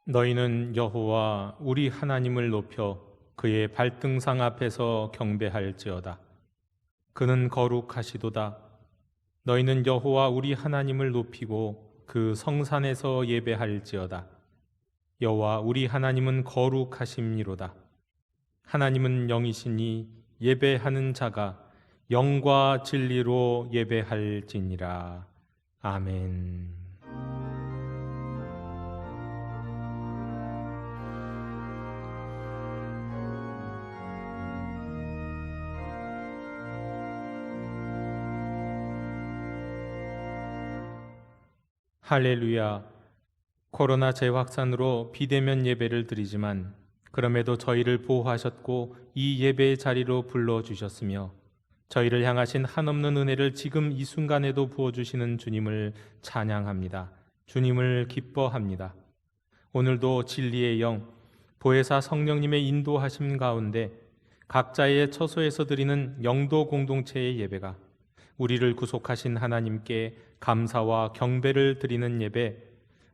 너희는 여호와 우리 하나님을 높여 그의 발등상 앞에서 경배할지어다. 그는 거룩하시도다. 너희는 여호와 우리 하나님을 높이고 그 성산에서 예배할지어다. 여호와 우리 하나님은 거룩하심이로다. 하나님은 영이시니 예배하는 자가 영과 진리로 예배할지니라. 아멘. 할렐루야. 코로나 재확산으로 비대면 예배를 드리지만 그럼에도 저희를 보호하셨고 이 예배의 자리로 불러주셨으며 저희를 향하신 한없는 은혜를 지금 이 순간에도 부어주시는 주님을 찬양합니다. 주님을 기뻐합니다. 오늘도 진리의 영, 보혜사 성령님의 인도하심 가운데 각자의 처소에서 드리는 영도 공동체의 예배가 우리를 구속하신 하나님께 감사와 경배를 드리는 예배,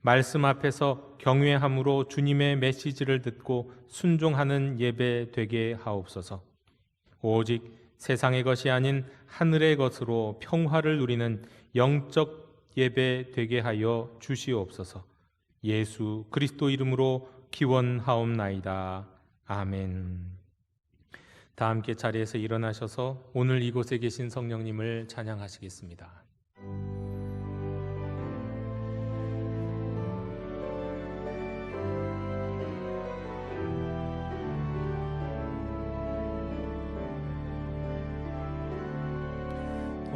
말씀 앞에서 경외함으로 주님의 메시지를 듣고 순종하는 예배 되게 하옵소서. 오직 세상의 것이 아닌 하늘의 것으로 평화를 누리는 영적 예배 되게 하여 주시옵소서. 예수 그리스도 이름으로 기원하옵나이다. 아멘. 다 함께 자리에서 일어나셔서 오늘 이곳에 계신 성령님을 찬양하시겠습니다.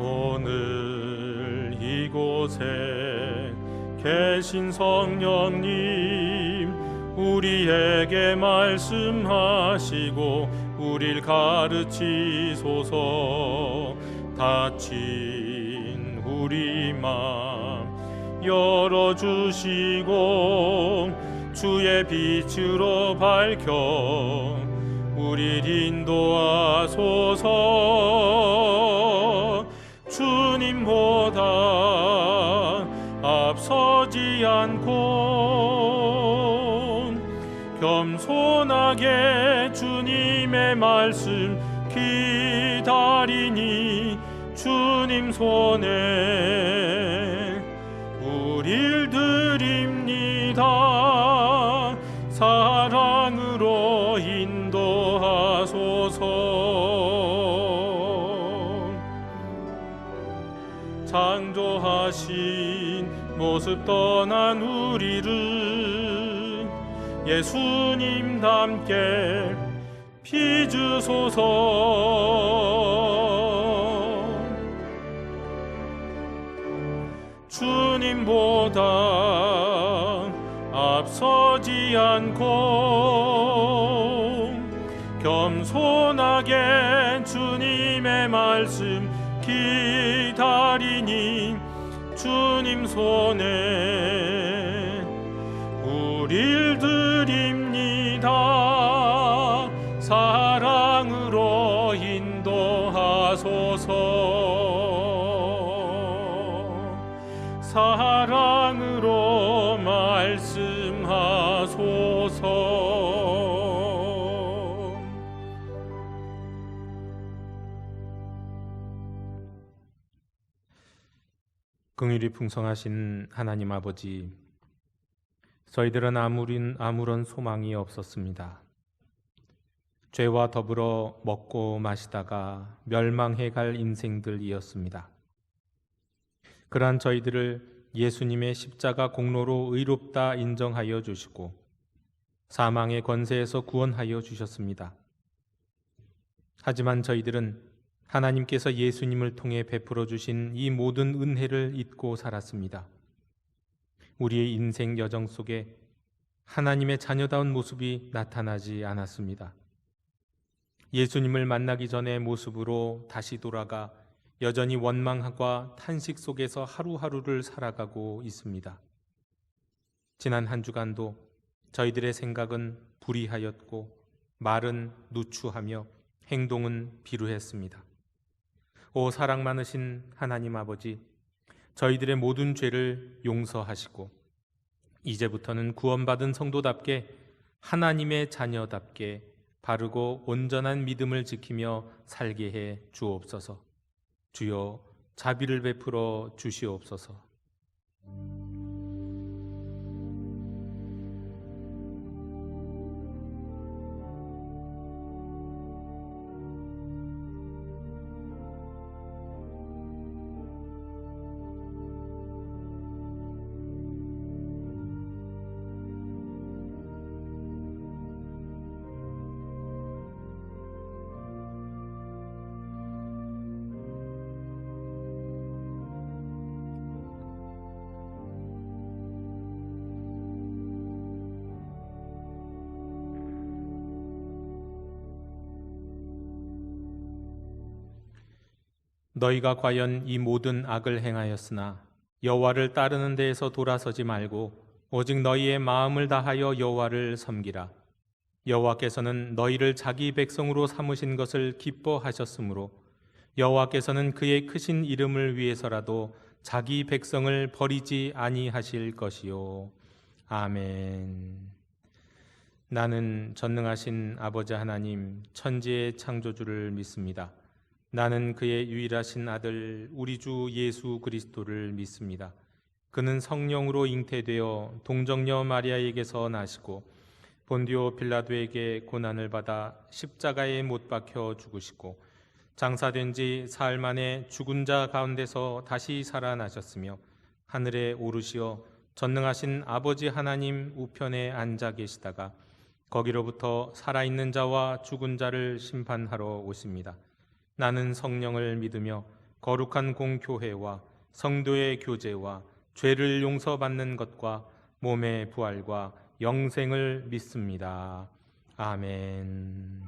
오늘 이곳에 계신 성령님, 우리에게 말씀하시고 우릴 가르치소서. 닫힌 우리 맘 열어주시고 주의 빛으로 밝혀 우릴 인도하소서. 주님보다 앞서지 않고 겸손하게 주님의 말씀 기다리니 주님 손에 우릴 드립니다. 사랑으로 인도하소서. 창조하신 모습 떠난 우리를 예수님 닮게 빚으소서. 주님보다 앞서지 않고 겸손하게 주님의 말씀 기다리니 주님 손에 우릴 드립니다. 사랑으로 인도하소서. 사랑으로 말씀하소서. 긍휼이 풍성하신 하나님 아버지, 저희들은 아무런 소망이 없었습니다. 죄와 더불어 먹고 마시다가 멸망해 갈 인생들이었습니다. 그러한 저희들을 예수님의 십자가 공로로 의롭다 인정하여 주시고 사망의 권세에서 구원하여 주셨습니다. 하지만 저희들은 하나님께서 예수님을 통해 베풀어 주신 이 모든 은혜를 잊고 살았습니다. 우리의 인생 여정 속에 하나님의 자녀다운 모습이 나타나지 않았습니다. 예수님을 만나기 전의 모습으로 다시 돌아가 여전히 원망과 탄식 속에서 하루하루를 살아가고 있습니다. 지난 한 주간도 저희들의 생각은 불의하였고 말은 누추하며 행동은 비루했습니다. 오 사랑 많으신 하나님 아버지, 저희들의 모든 죄를 용서하시고 이제부터는 구원받은 성도답게 하나님의 자녀답게 바르고 온전한 믿음을 지키며 살게 해 주옵소서. 주여 자비를 베풀어 주시옵소서. 너희가 과연 이 모든 악을 행하였으나 여호와를 따르는 데에서 돌아서지 말고 오직 너희의 마음을 다하여 여호와를 섬기라. 여호와께서는 너희를 자기 백성으로 삼으신 것을 기뻐하셨으므로 여호와께서는 그의 크신 이름을 위해서라도 자기 백성을 버리지 아니하실 것이요. 아멘. 나는 전능하신 아버지 하나님 천지의 창조주를 믿습니다. 나는 그의 유일하신 아들 우리 주 예수 그리스도를 믿습니다. 그는 성령으로 잉태되어 동정녀 마리아에게서 나시고 본디오 빌라도에게 고난을 받아 십자가에 못 박혀 죽으시고 장사된 지 사흘 만에 죽은 자 가운데서 다시 살아나셨으며 하늘에 오르시어 전능하신 아버지 하나님 우편에 앉아 계시다가 거기로부터 살아있는 자와 죽은 자를 심판하러 오십니다. 나는 성령을 믿으며 거룩한 공교회와 성도의 교제와 죄를 용서받는 것과 몸의 부활과 영생을 믿습니다. 아멘.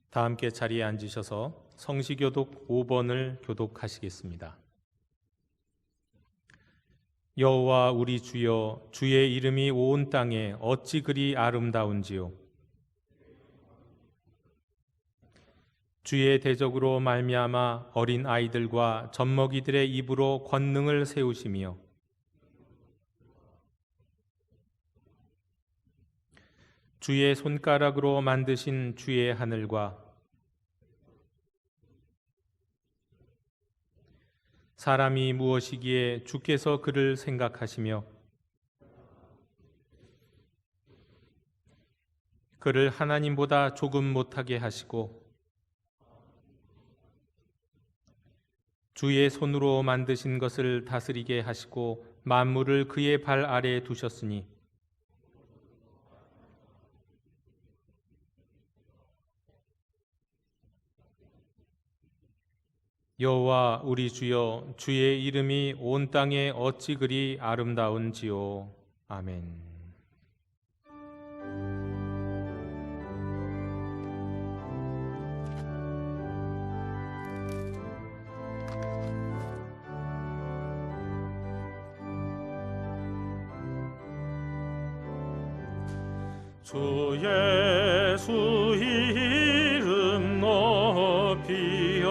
다 함께 자리에 앉으셔서 성시교독 5번을 교독하시겠습니다. 여호와 우리 주여, 주의 이름이 온 땅에 어찌 그리 아름다운지요. 주의 대적으로 말미암아 어린 아이들과 젖먹이들의 입으로 권능을 세우시며 주의 손가락으로 만드신 주의 하늘과 사람이 무엇이기에 주께서 그를 생각하시며 그를 하나님보다 조금 못하게 하시고 주의 손으로 만드신 것을 다스리게 하시고 만물을 그의 발 아래에 두셨으니 여호와 우리 주여, 주의 이름이 온 땅에 어찌 그리 아름다운지요. 아멘. 주 예수 이름 높이어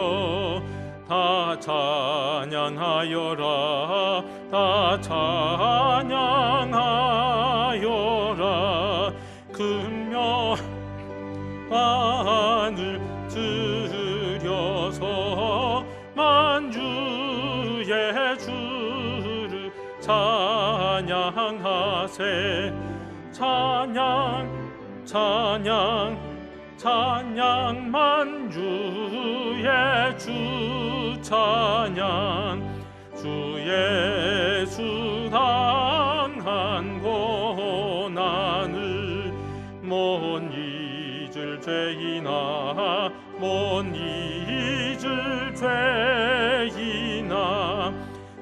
다 찬양하여라, 다 찬양하여라. 금며 반을 들여서 만주의 주를 찬양하세. 찬양 찬양 찬양 만주의 주 찬양. 주 예수 당한 고난을 못 잊을 죄이나 못 잊을 죄이나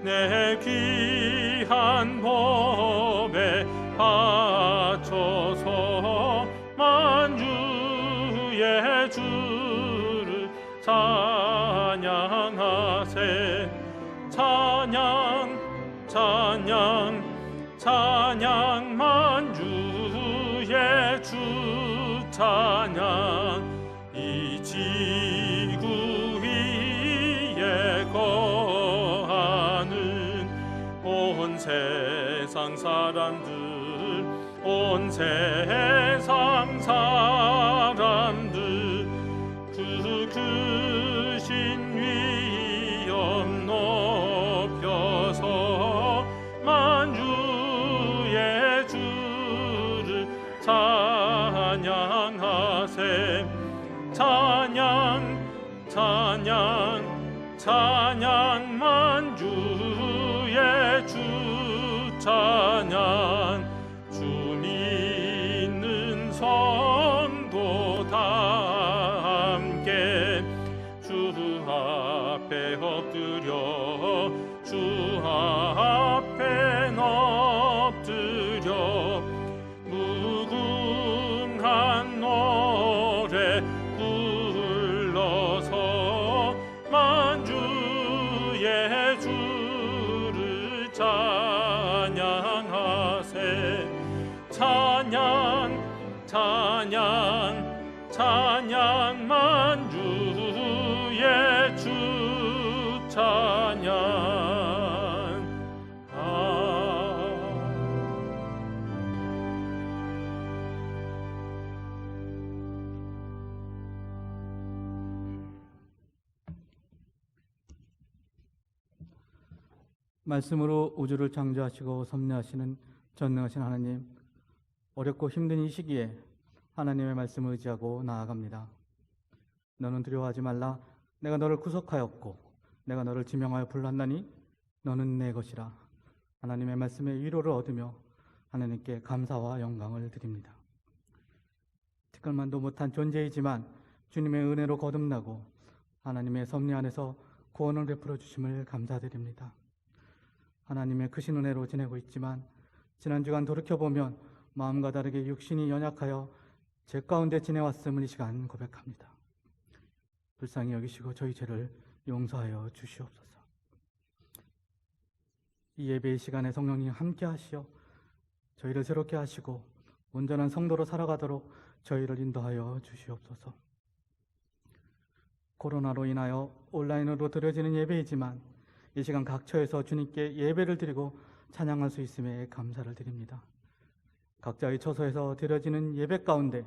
내 귀한 법에 바쳐서 만주의 주를 찬양하세. 찬양 찬양 찬양 만주의 주 찬양 이 지구 위에 거하는 온 세상 사람들 온 세상 사람들 그 크신 위엄 높여서 만주의 주를 찬양하세 찬양 찬양 찬양 만주의 주 찬양 주 믿는 성도 다 함께 주 앞에 엎드려 주 앞에 엎드려 무궁한 노래 불러서 만주의 주를 찬양하세 찬양 찬양 찬양 만주의 주 찬양 말씀으로 우주를 창조하시고 섭리하시는 전능하신 하나님, 어렵고 힘든 이 시기에 하나님의 말씀을 의지하고 나아갑니다. 너는 두려워하지 말라. 내가 너를 구속하였고 내가 너를 지명하여 불렀나니 너는 내 것이라. 하나님의 말씀에 위로를 얻으며 하나님께 감사와 영광을 드립니다. 티끌만도 못한 존재이지만 주님의 은혜로 거듭나고 하나님의 섭리 안에서 구원을 베풀어 주심을 감사드립니다. 하나님의 크신 은혜로 지내고 있지만 지난 주간 돌이켜보면 마음과 다르게 육신이 연약하여 죄 가운데 지내왔음을 이 시간 고백합니다. 불쌍히 여기시고 저희 죄를 용서하여 주시옵소서. 이 예배의 시간에 성령님 함께 하시어 저희를 새롭게 하시고 온전한 성도로 살아가도록 저희를 인도하여 주시옵소서. 코로나로 인하여 온라인으로 드려지는 예배이지만 이 시간 각 처에서 주님께 예배를 드리고 찬양할 수 있음에 감사를 드립니다. 각자의 처소에서 드려지는 예배 가운데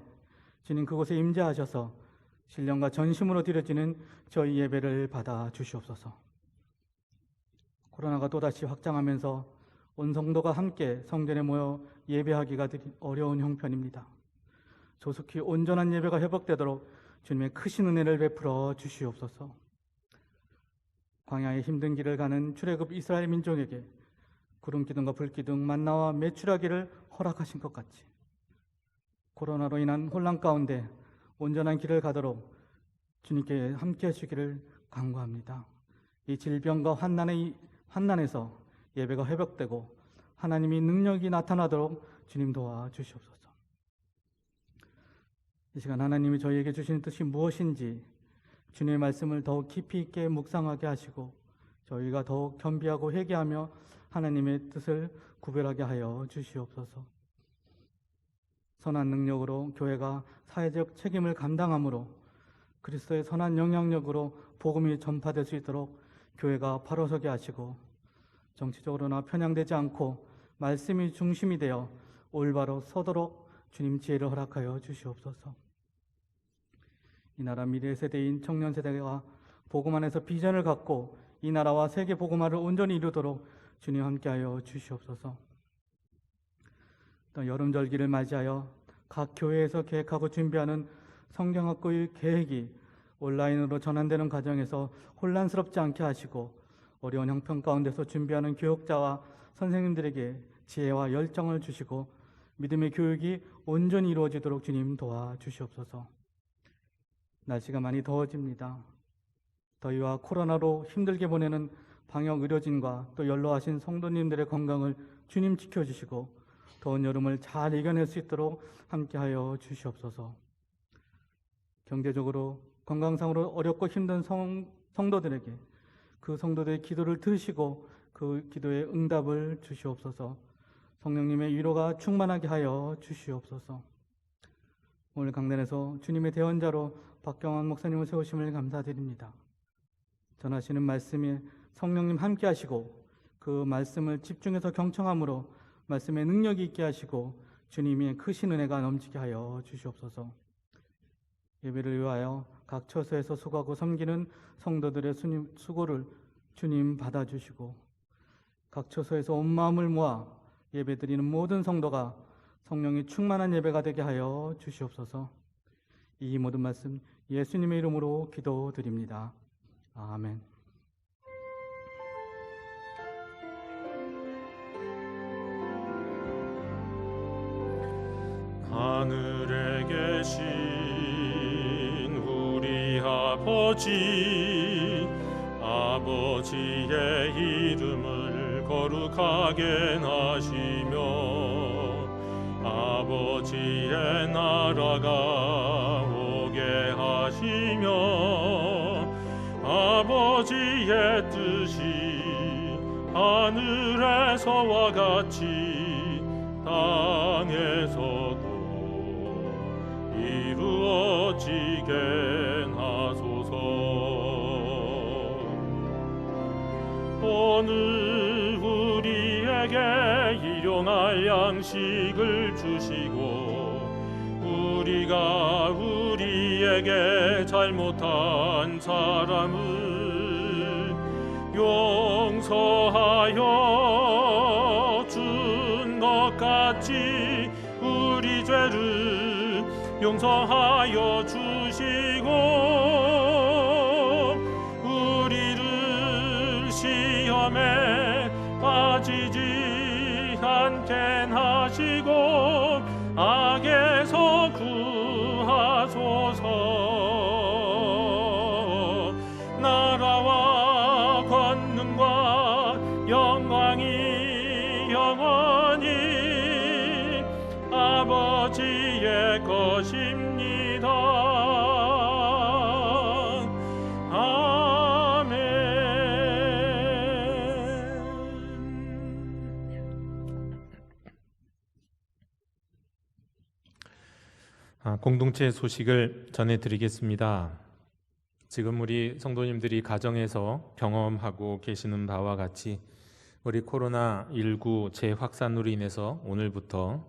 주님 그곳에 임재하셔서 신령과 전심으로 드려지는 저희 예배를 받아 주시옵소서. 코로나가 또다시 확장하면서 온 성도가 함께 성전에 모여 예배하기가 어려운 형편입니다. 조속히 온전한 예배가 회복되도록 주님의 크신 은혜를 베풀어 주시옵소서. 광야의 힘든 길을 가는 출애굽 이스라엘 민족에게 구름 기둥과 불 기둥 만나와 메추라기를 허락하신 것 같이 코로나로 인한 혼란 가운데 온전한 길을 가도록 주님께 함께 하시기를 간구합니다. 이 질병과 환난에서 예배가 회복되고 하나님이 능력이 나타나도록 주님 도와 주시옵소서. 이 시간 하나님이 저희에게 주시는 뜻이 무엇인지 주님의 말씀을 더욱 깊이 있게 묵상하게 하시고 저희가 더욱 겸비하고 회개하며 하나님의 뜻을 구별하게 하여 주시옵소서. 선한 능력으로 교회가 사회적 책임을 감당함으로 그리스도의 선한 영향력으로 복음이 전파될 수 있도록 교회가 바로 서게 하시고 정치적으로나 편향되지 않고 말씀이 중심이 되어 올바로 서도록 주님 지혜를 허락하여 주시옵소서. 이 나라 미래 세대인 청년 세대가 복음 안에서 비전을 갖고 이 나라와 세계 복음화를 온전히 이루도록 주님 함께하여 주시옵소서. 또 여름절기를 맞이하여 각 교회에서 계획하고 준비하는 성경학교의 계획이 온라인으로 전환되는 과정에서 혼란스럽지 않게 하시고 어려운 형편 가운데서 준비하는 교육자와 선생님들에게 지혜와 열정을 주시고 믿음의 교육이 온전히 이루어지도록 주님 도와주시옵소서. 날씨가 많이 더워집니다. 더위와 코로나로 힘들게 보내는 방역 의료진과 또 연로하신 성도님들의 건강을 주님 지켜주시고 더운 여름을 잘 이겨낼 수 있도록 함께하여 주시옵소서. 경제적으로 건강상으로 어렵고 힘든 성도들에게 그 성도들의 기도를 들으시고 그 기도에 응답을 주시옵소서. 성령님의 위로가 충만하게 하여 주시옵소서. 오늘 강단에서 주님의 대언자로 박경원 목사님을 세우심을 감사드립니다. 전하시는 말씀에 성령님 함께 하시고 그 말씀을 집중해서 경청함으로 말씀의 능력이 있게 하시고 주님의 크신 은혜가 넘치게 하여 주시옵소서. 예배를 위하여 각 처소에서 수고하고 섬기는 성도들의 수고를 주님 받아주시고 각 처소에서 온 마음을 모아 예배드리는 모든 성도가 성령이 충만한 예배가 되게 하여 주시옵소서. 이 모든 말씀 예수님의 이름으로 기도드립니다. 아멘. 하늘에 계신 우리 아버지의 이름을 거룩하게 하시며 아버지의 나라가 오게 하시며 아버지의 뜻이 하늘에서와 같이 땅에서도 이루어지게 하소서. 오늘 우리에게 일용할 양식을 주시고 우리가 우리에게 잘못한 사람을 용서하여 준 것 같이 우리 죄를 용서하여 주시고 우리를 시험에 빠지지 않게 하시고 악에서 구하소서. 나라와 권능과 영광이 영원히 아버지의 것입니다. 아멘. 공동체 소식을 전해드리겠습니다. 지금 우리 성도님들이 가정에서 경험하고 계시는 바와 같이 우리 코로나19 재확산으로 인해서 오늘부터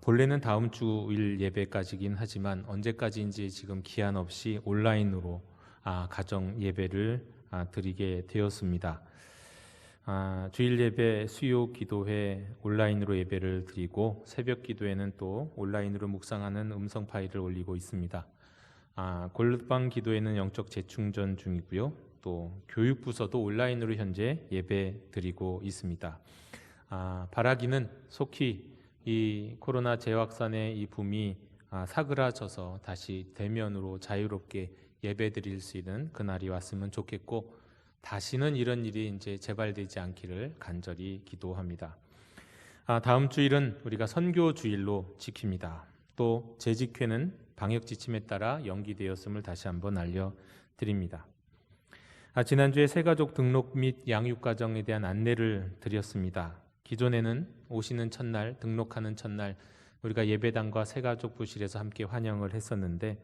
본래는 다음 주일 예배까지긴 하지만 언제까지인지 지금 기한 없이 온라인으로 가정 예배를 드리게 되었습니다. 주일 예배, 수요 기도회 온라인으로 예배를 드리고 새벽 기도회는 또 온라인으로 묵상하는 음성 파일을 올리고 있습니다. 골방 기도회는 영적 재충전 중이고요. 또 교육부서도 온라인으로 현재 예배 드리고 있습니다. 바라기는 속히 이 코로나 재확산의 이 붐이 사그라져서 다시 대면으로 자유롭게 예배 드릴 수 있는 그날이 왔으면 좋겠고 다시는 이런 일이 이제 재발되지 않기를 간절히 기도합니다. 다음 주일은 우리가 선교 주일로 지킵니다. 또 재직회는 방역 지침에 따라 연기되었음을 다시 한번 알려드립니다. 지난주에 새가족 등록 및 양육가정에 대한 안내를 드렸습니다. 기존에는 오시는 첫날, 등록하는 첫날 우리가 예배당과 새가족 부실에서 함께 환영을 했었는데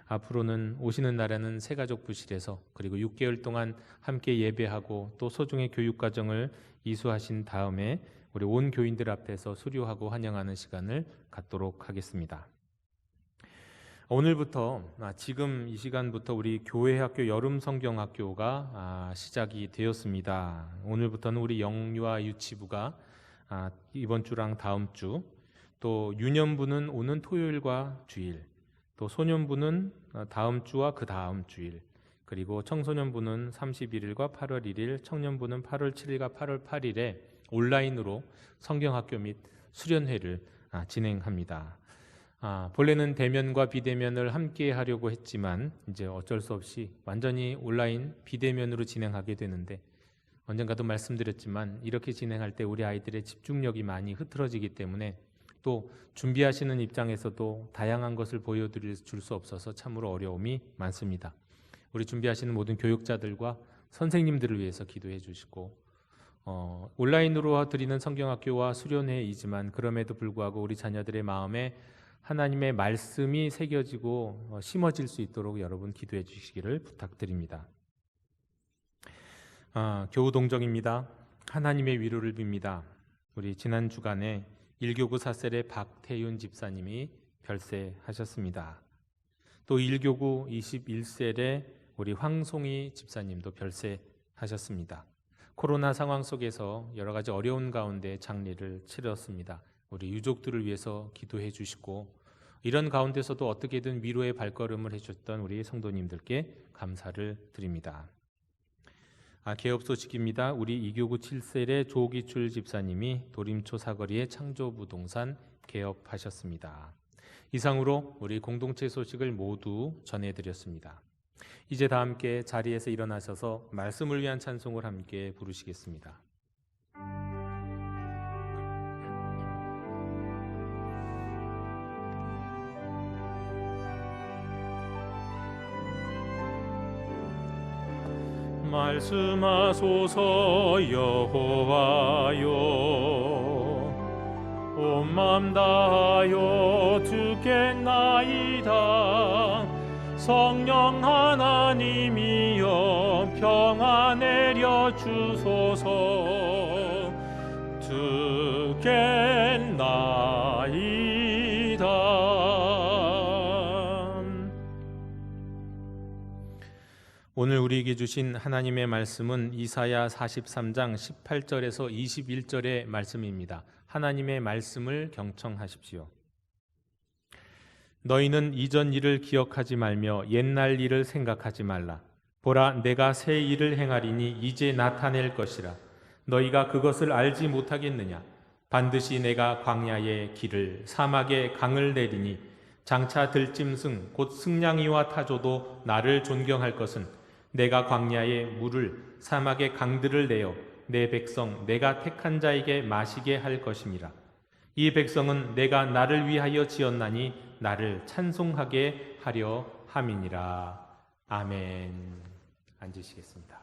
앞으로는 오시는 날에는 새가족 부실에서 그리고 6개월 동안 함께 예배하고 또 소중의 교육과정을 이수하신 다음에 우리 온 교인들 앞에서 수료하고 환영하는 시간을 갖도록 하겠습니다. 오늘부터 지금 이 시간부터 우리 교회학교 여름성경학교가 시작이 되었습니다. 오늘부터는 우리 영유아 유치부가 이번 주랑 다음 주, 또 유년부는 오는 토요일과 주일, 또 소년부는 다음 주와 그 다음 주일, 그리고 청소년부는 31일과 8월 1일, 청년부는 8월 7일과 8월 8일에 온라인으로 성경학교 및 수련회를 진행합니다. 본래는 대면과 비대면을 함께 하려고 했지만 이제 어쩔 수 없이 완전히 온라인 비대면으로 진행하게 되는데 언젠가도 말씀드렸지만 이렇게 진행할 때 우리 아이들의 집중력이 많이 흐트러지기 때문에 또 준비하시는 입장에서도 다양한 것을 보여드릴 수 없어서 참으로 어려움이 많습니다. 우리 준비하시는 모든 교육자들과 선생님들을 위해서 기도해 주시고 온라인으로 드리는 성경학교와 수련회이지만 그럼에도 불구하고 우리 자녀들의 마음에 하나님의 말씀이 새겨지고 심어질 수 있도록 여러분 기도해 주시기를 부탁드립니다. 교우 동정입니다. 하나님의 위로를 빕니다. 우리 지난 주간에 1교구 4셀의 박태윤 집사님이 별세하셨습니다. 또 1교구 21셀의 우리 황송희 집사님도 별세하셨습니다. 코로나 상황 속에서 여러 가지 어려운 가운데 장례를 치렀습니다. 우리 유족들을 위해서 기도해 주시고 이런 가운데서도 어떻게든 위로의 발걸음을 해주셨던 우리 성도님들께 감사를 드립니다. 개업 소식입니다. 우리 2교구 7셀의 조기출 집사님이 도림초 사거리의 창조부동산 개업하셨습니다. 이상으로 우리 공동체 소식을 모두 전해드렸습니다. 이제 다 함께 자리에서 일어나셔서 말씀을 위한 찬송을 함께 부르시겠습니다. 말씀하소서 여호와여, 온 맘 다하여 듣겠나이다. 성령 하나님이여 평안 내려 주소서. 듣겠나이다. 오늘 우리에게 주신 하나님의 말씀은 이사야 43장 18절에서 21절의 말씀입니다. 하나님의 말씀을 경청하십시오. 너희는 이전 일을 기억하지 말며 옛날 일을 생각하지 말라. 보라, 내가 새 일을 행하리니 이제 나타낼 것이라. 너희가 그것을 알지 못하겠느냐? 반드시 내가 광야에 길을, 사막에 강을 내리니 장차 들짐승 곧 승냥이와 타조도 나를 존경할 것은 내가 광야에 물을, 사막에 강들을 내어 내 백성 내가 택한 자에게 마시게 할 것임이라. 이 백성은 내가 나를 위하여 지었나니 나를 찬송하게 하려 함이니라. 아멘. 앉으시겠습니다.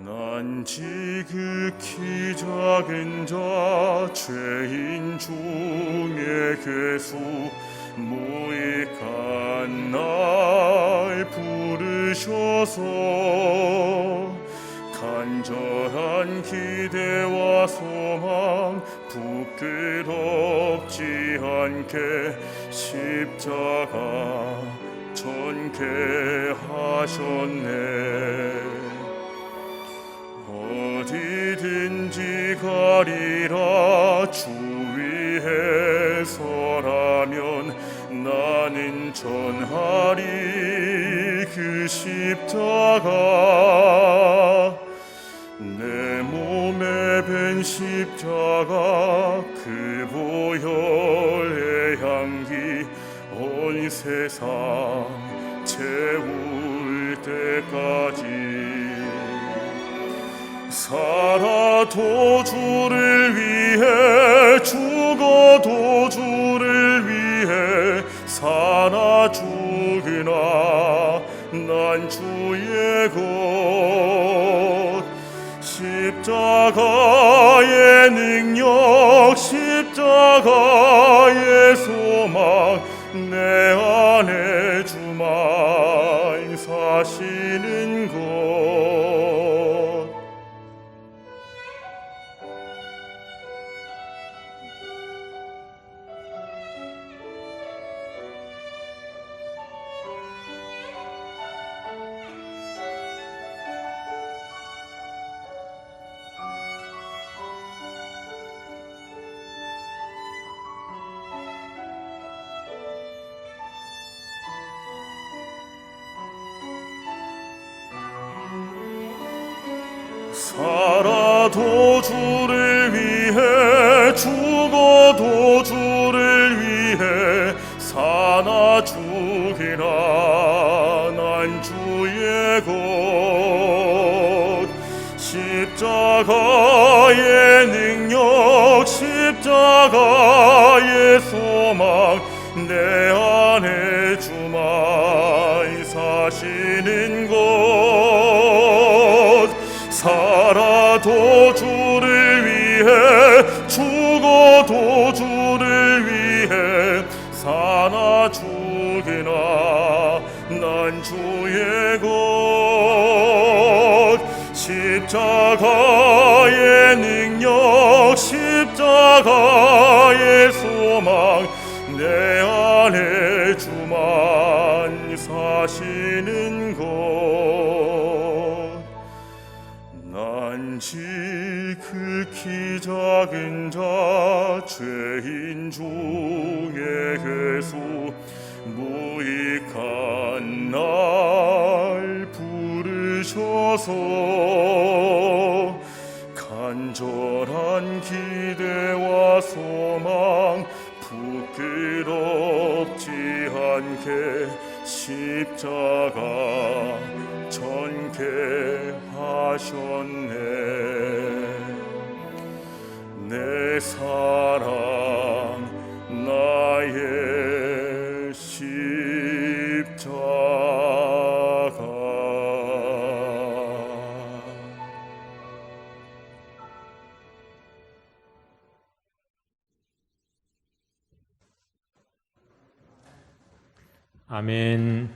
난 지극히 작은 자 죄인 중에 괴수 무익한 날 부르셔서 간절한 기대와 소망 부끄럽지 않게 십자가 전개하셨네. 어디든지 가리라 주 위에 서라면 나는 전하리 그 십자가. 내 몸에 밴 십자가 그 보혈의 향기 온 세상 채울 때까지 살아도 주를 위해 죽어도 주를 위해 살아 죽으나 난 주의 것. 십자가의 능력 십자가의 소망 내 안에 주만 사시는 것. 살아도 주를 위해 죽어도 주를 위해 사나 죽이나 난 주의 것 십자가의 능력 십자가의 소망 내 안에 주만 사시는 것 살아도 주를 위해 죽어도 주를 위해 사나 죽이나 난 주의 것 십자가의 능력 십자가의 소망 내 안에 주만 사시는 것 난 지극히 작은 자 죄인 중에 괴수 무익한 날 부르셔서 간절한 기대와 소망 부끄럽지 않게 십자가 전개하셨네 내 사랑 나의 십자가 아멘.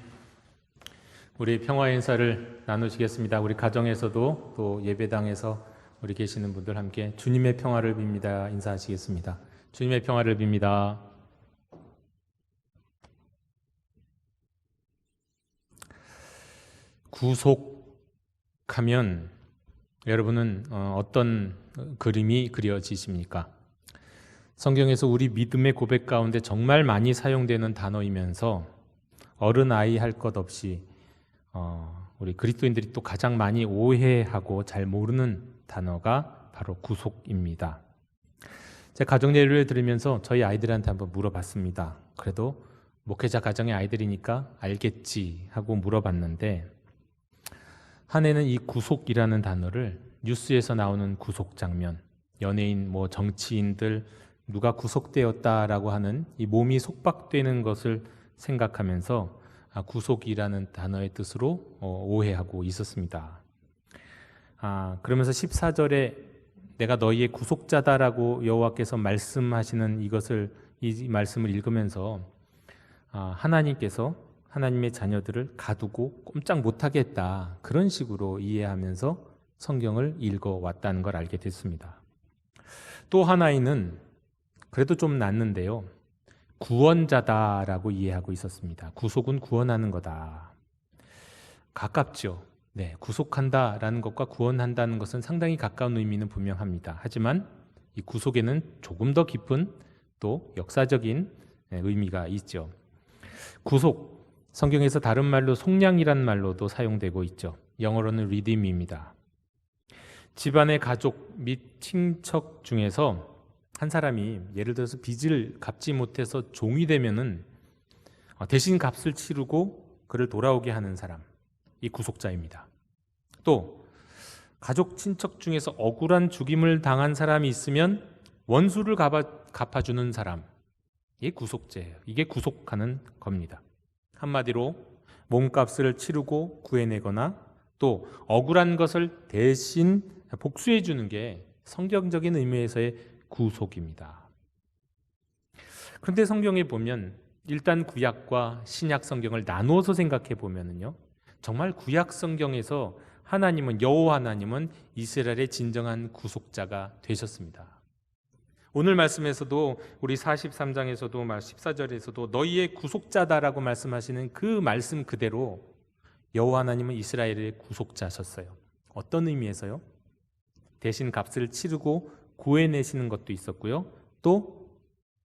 우리 평화 인사를 나누시겠습니다. 우리 가정에서도 또 예배당에서 우리 계시는 분들 함께 주님의 평화를 빕니다. 인사하시겠습니다. 주님의 평화를 빕니다. 구속하면 여러분은 어떤 그림이 그려지십니까? 성경에서 우리 믿음의 고백 가운데 정말 많이 사용되는 단어이면서 어른아이 할 것 없이 우리 그리스도인들이 또 가장 많이 오해하고 잘 모르는 단어가 바로 구속입니다. 제가 가정 예를 들으면서 저희 아이들한테 한번 물어봤습니다. 그래도 목회자 가정의 아이들이니까 알겠지 하고 물어봤는데 한 해는 이 구속이라는 단어를 뉴스에서 나오는 구속 장면, 연예인, 정치인들 누가 구속되었다라고 하는 이 몸이 속박되는 것을 생각하면서 구속이라는 단어의 뜻으로 오해하고 있었습니다. 그러면서 14절에 내가 너희의 구속자다라고 여호와께서 말씀하시는 이 말씀을 읽으면서 하나님께서 하나님의 자녀들을 가두고 꼼짝 못하게 했다. 그런 식으로 이해하면서 성경을 읽어왔다는 걸 알게 됐습니다. 또 하나는 그래도 좀 낫는데요. 구원자다라고 이해하고 있었습니다. 구속은 구원하는 거다. 가깝죠. 네, 구속한다라는 것과 구원한다는 것은 상당히 가까운 의미는 분명합니다. 하지만 이 구속에는 조금 더 깊은 또 역사적인 의미가 있죠. 구속, 성경에서 다른 말로 속량이란 말로도 사용되고 있죠. 영어로는 redeem입니다. 집안의 가족 및 친척 중에서 한 사람이 예를 들어서 빚을 갚지 못해서 종이 되면은 대신 값을 치르고 그를 돌아오게 하는 사람, 이 구속자입니다. 또 가족 친척 중에서 억울한 죽임을 당한 사람이 있으면 원수를 갚아주는 사람, 이게 구속죄예요. 이게 구속하는 겁니다. 한마디로 몸값을 치르고 구해내거나 또 억울한 것을 대신 복수해 주는 게 성경적인 의미에서의 구속입니다. 그런데 성경에 보면 일단 구약과 신약 성경을 나누어서 생각해 보면은요, 정말 구약 성경에서 여호와 하나님은 이스라엘의 진정한 구속자가 되셨습니다. 오늘 말씀에서도 우리 43장에서도 14절에서도 너희의 구속자다라고 말씀하시는 그 말씀 그대로 여호와 하나님은 이스라엘의 구속자셨어요. 어떤 의미에서요? 대신 값을 치르고 구해내시는 것도 있었고요. 또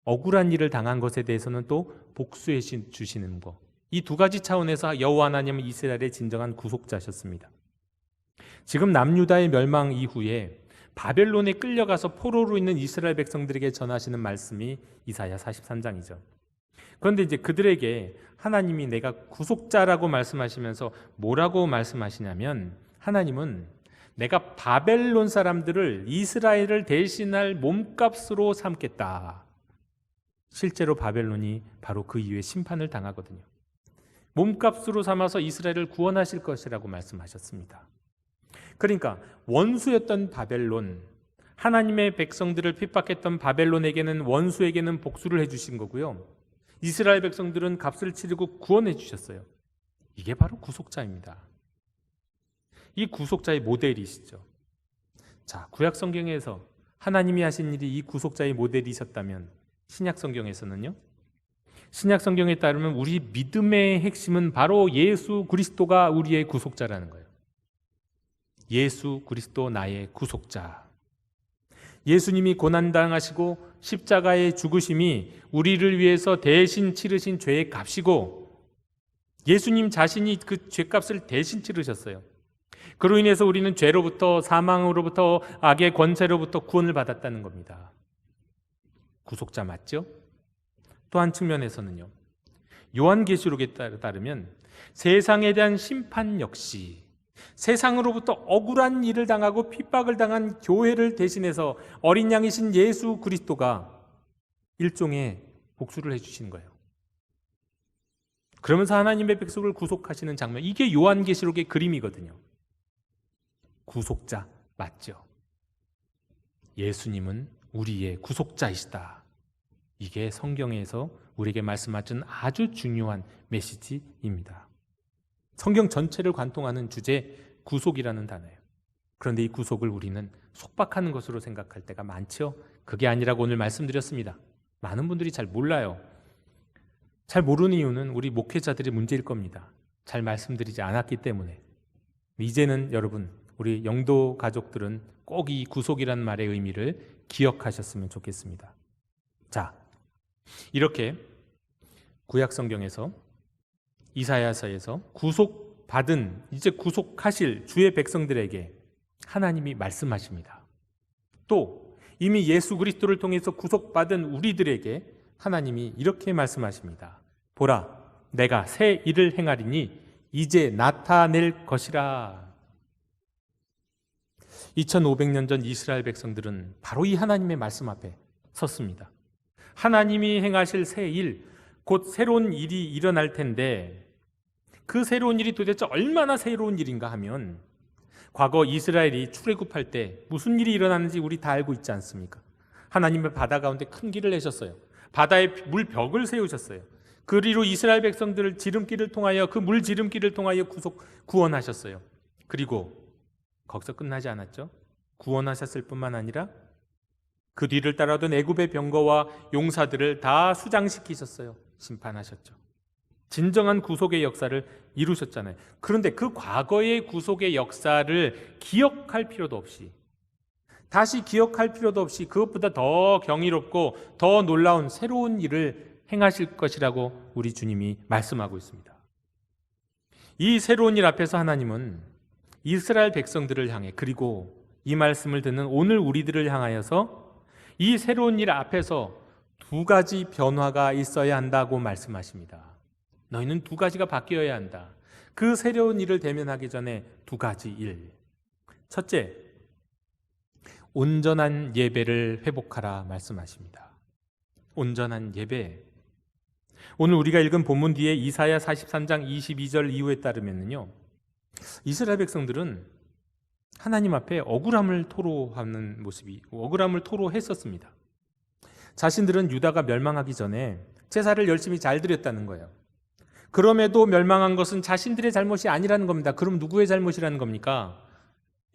억울한 일을 당한 것에 대해서는 또 복수해 주시는 것. 이 두 가지 차원에서 여호와 하나님은 이스라엘의 진정한 구속자셨습니다. 지금 남유다의 멸망 이후에 바벨론에 끌려가서 포로로 있는 이스라엘 백성들에게 전하시는 말씀이 이사야 43장이죠. 그런데 이제 그들에게 하나님이 내가 구속자라고 말씀하시면서 뭐라고 말씀하시냐면, 하나님은 내가 바벨론 사람들을 이스라엘을 대신할 몸값으로 삼겠다. 실제로 바벨론이 바로 그 이후에 심판을 당하거든요. 몸값으로 삼아서 이스라엘을 구원하실 것이라고 말씀하셨습니다. 그러니까 원수였던 바벨론, 하나님의 백성들을 핍박했던 바벨론에게는, 원수에게는 복수를 해주신 거고요, 이스라엘 백성들은 값을 치르고 구원해 주셨어요. 이게 바로 구속자입니다. 이 구속자의 모델이시죠. 자, 구약 성경에서 하나님이 하신 일이 이 구속자의 모델이셨다면 신약 성경에서는요? 신약 성경에 따르면 우리 믿음의 핵심은 바로 예수 그리스도가 우리의 구속자라는 거예요. 예수 그리스도 나의 구속자. 예수님이 고난당하시고 십자가의 죽으심이 우리를 위해서 대신 치르신 죄의 값이고, 예수님 자신이 그 죄값을 대신 치르셨어요. 그로 인해서 우리는 죄로부터, 사망으로부터, 악의 권세로부터 구원을 받았다는 겁니다. 구속자 맞죠? 또 한 측면에서는요, 요한계시록에 따르면 세상에 대한 심판 역시 세상으로부터 억울한 일을 당하고 핍박을 당한 교회를 대신해서 어린 양이신 예수 그리스도가 일종의 복수를 해주시는 거예요. 그러면서 하나님의 백성을 구속하시는 장면, 이게 요한계시록의 그림이거든요. 구속자 맞죠? 예수님은 우리의 구속자이시다. 이게 성경에서 우리에게 말씀하신 아주 중요한 메시지입니다. 성경 전체를 관통하는 주제, 구속이라는 단어예요. 그런데 이 구속을 우리는 속박하는 것으로 생각할 때가 많죠. 그게 아니라고 오늘 말씀드렸습니다. 많은 분들이 잘 몰라요. 잘 모르는 이유는 우리 목회자들의 문제일 겁니다. 잘 말씀드리지 않았기 때문에. 이제는 여러분, 우리 영도 가족들은 꼭 이 구속이라는 말의 의미를 기억하셨으면 좋겠습니다. 자, 이렇게 구약 성경에서, 이사야서에서 구속받은, 이제 구속하실 주의 백성들에게 하나님이 말씀하십니다. 또 이미 예수 그리스도를 통해서 구속받은 우리들에게 하나님이 이렇게 말씀하십니다. 보라, 내가 새 일을 행하리니 이제 나타낼 것이라. 2500년 전 이스라엘 백성들은 바로 이 하나님의 말씀 앞에 섰습니다. 하나님이 행하실 새 일, 곧 새로운 일이 일어날 텐데, 그 새로운 일이 도대체 얼마나 새로운 일인가 하면, 과거 이스라엘이 출애굽할 때 무슨 일이 일어났는지 우리 다 알고 있지 않습니까? 하나님의 바다 가운데 큰 길을 내셨어요. 바다에 물벽을 세우셨어요. 그리로 이스라엘 백성들을 지름길을 통하여, 그 물 지름길을 통하여 구원하셨어요. 그리고 거기서 끝나지 않았죠. 구원하셨을 뿐만 아니라 그 뒤를 따라오던 애굽의 병거와 용사들을 다 수장시키셨어요. 심판하셨죠. 진정한 구속의 역사를 이루셨잖아요. 그런데 그 과거의 구속의 역사를 기억할 필요도 없이, 다시 기억할 필요도 없이 그것보다 더 경이롭고 더 놀라운 새로운 일을 행하실 것이라고 우리 주님이 말씀하고 있습니다. 이 새로운 일 앞에서 하나님은 이스라엘 백성들을 향해, 그리고 이 말씀을 듣는 오늘 우리들을 향하여서 이 새로운 일 앞에서 두 가지 변화가 있어야 한다고 말씀하십니다. 너희는 두 가지가 바뀌어야 한다. 그 새로운 일을 대면하기 전에 두 가지 일. 첫째, 온전한 예배를 회복하라 말씀하십니다. 온전한 예배. 오늘 우리가 읽은 본문 뒤에 이사야 43장 22절 이후에 따르면요, 이스라엘 백성들은 하나님 앞에 억울함을 토로하는 모습이, 억울함을 토로했었습니다. 자신들은 유다가 멸망하기 전에 제사를 열심히 잘 드렸다는 거예요. 그럼에도 멸망한 것은 자신들의 잘못이 아니라는 겁니다. 그럼 누구의 잘못이라는 겁니까?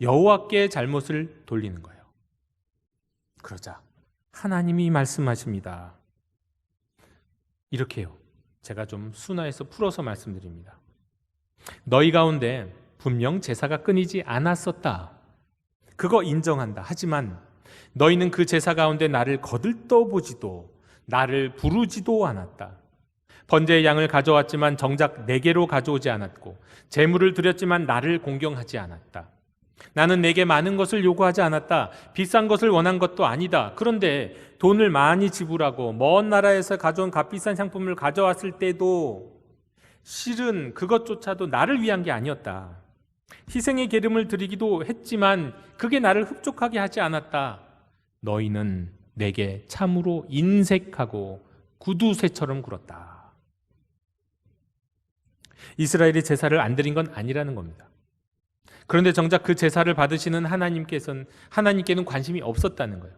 여호와께 잘못을 돌리는 거예요. 그러자 하나님이 말씀하십니다. 이렇게요. 제가 좀 순화해서 풀어서 말씀드립니다. 너희 가운데 분명 제사가 끊이지 않았었다. 그거 인정한다. 하지만 너희는 그 제사 가운데 나를 거들떠보지도, 나를 부르지도 않았다. 번제의 양을 가져왔지만 정작 내게로 가져오지 않았고, 제물을 드렸지만 나를 공경하지 않았다. 나는 내게 많은 것을 요구하지 않았다. 비싼 것을 원한 것도 아니다. 그런데 돈을 많이 지불하고 먼 나라에서 가져온 값비싼 상품을 가져왔을 때도 실은 그것조차도 나를 위한 게 아니었다. 희생의 기름을 드리기도 했지만 그게 나를 흡족하게 하지 않았다. 너희는 내게 참으로 인색하고 구두쇠처럼 굴었다. 이스라엘이 제사를 안 드린 건 아니라는 겁니다. 그런데 정작 그 제사를 받으시는 하나님께는 관심이 없었다는 거예요.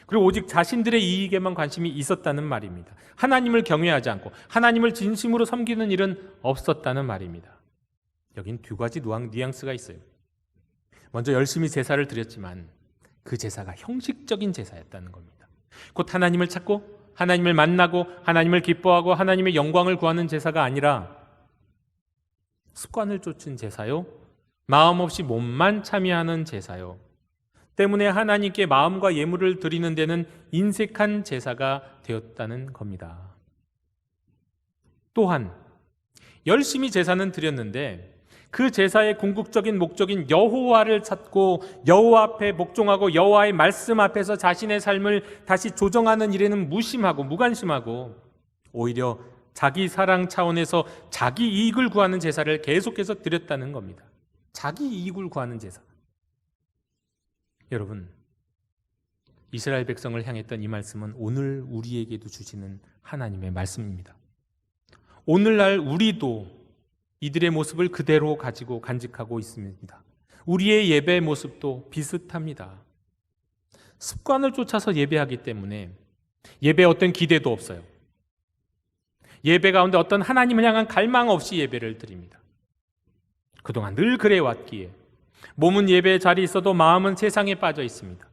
그리고 오직 자신들의 이익에만 관심이 있었다는 말입니다. 하나님을 경외하지 않고 하나님을 진심으로 섬기는 일은 없었다는 말입니다. 여긴 두 가지 뉘앙스가 있어요. 먼저 열심히 제사를 드렸지만 그 제사가 형식적인 제사였다는 겁니다. 곧 하나님을 찾고 하나님을 만나고 하나님을 기뻐하고 하나님의 영광을 구하는 제사가 아니라 습관을 쫓은 제사요, 마음 없이 몸만 참여하는 제사요, 때문에 하나님께 마음과 예물을 드리는 데는 인색한 제사가 되었다는 겁니다. 또한 열심히 제사는 드렸는데 그 제사의 궁극적인 목적인 여호와를 찾고 여호와 앞에 복종하고 여호와의 말씀 앞에서 자신의 삶을 다시 조정하는 일에는 무심하고 무관심하고 오히려 자기 사랑 차원에서 자기 이익을 구하는 제사를 계속해서 드렸다는 겁니다. 자기 이익을 구하는 제사. 여러분, 이스라엘 백성을 향했던 이 말씀은 오늘 우리에게도 주시는 하나님의 말씀입니다. 오늘날 우리도 이들의 모습을 그대로 가지고 간직하고 있습니다. 우리의 예배 모습도 비슷합니다. 습관을 쫓아서 예배하기 때문에 예배에 어떤 기대도 없어요. 예배 가운데 어떤 하나님을 향한 갈망 없이 예배를 드립니다. 그동안 늘 그래 왔기에 몸은 예배의 자리에 있어도 마음은 세상에 빠져 있습니다.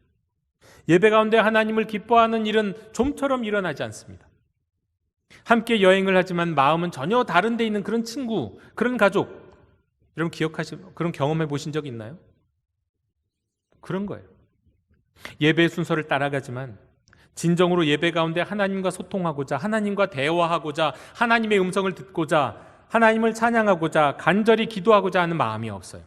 예배 가운데 하나님을 기뻐하는 일은 좀처럼 일어나지 않습니다. 함께 여행을 하지만 마음은 전혀 다른 데 있는 그런 친구, 그런 가족, 여러분 그런 경험해 보신 적 있나요? 그런 거예요. 예배의 순서를 따라가지만 진정으로 예배 가운데 하나님과 소통하고자, 하나님과 대화하고자, 하나님의 음성을 듣고자, 하나님을 찬양하고자, 간절히 기도하고자 하는 마음이 없어요.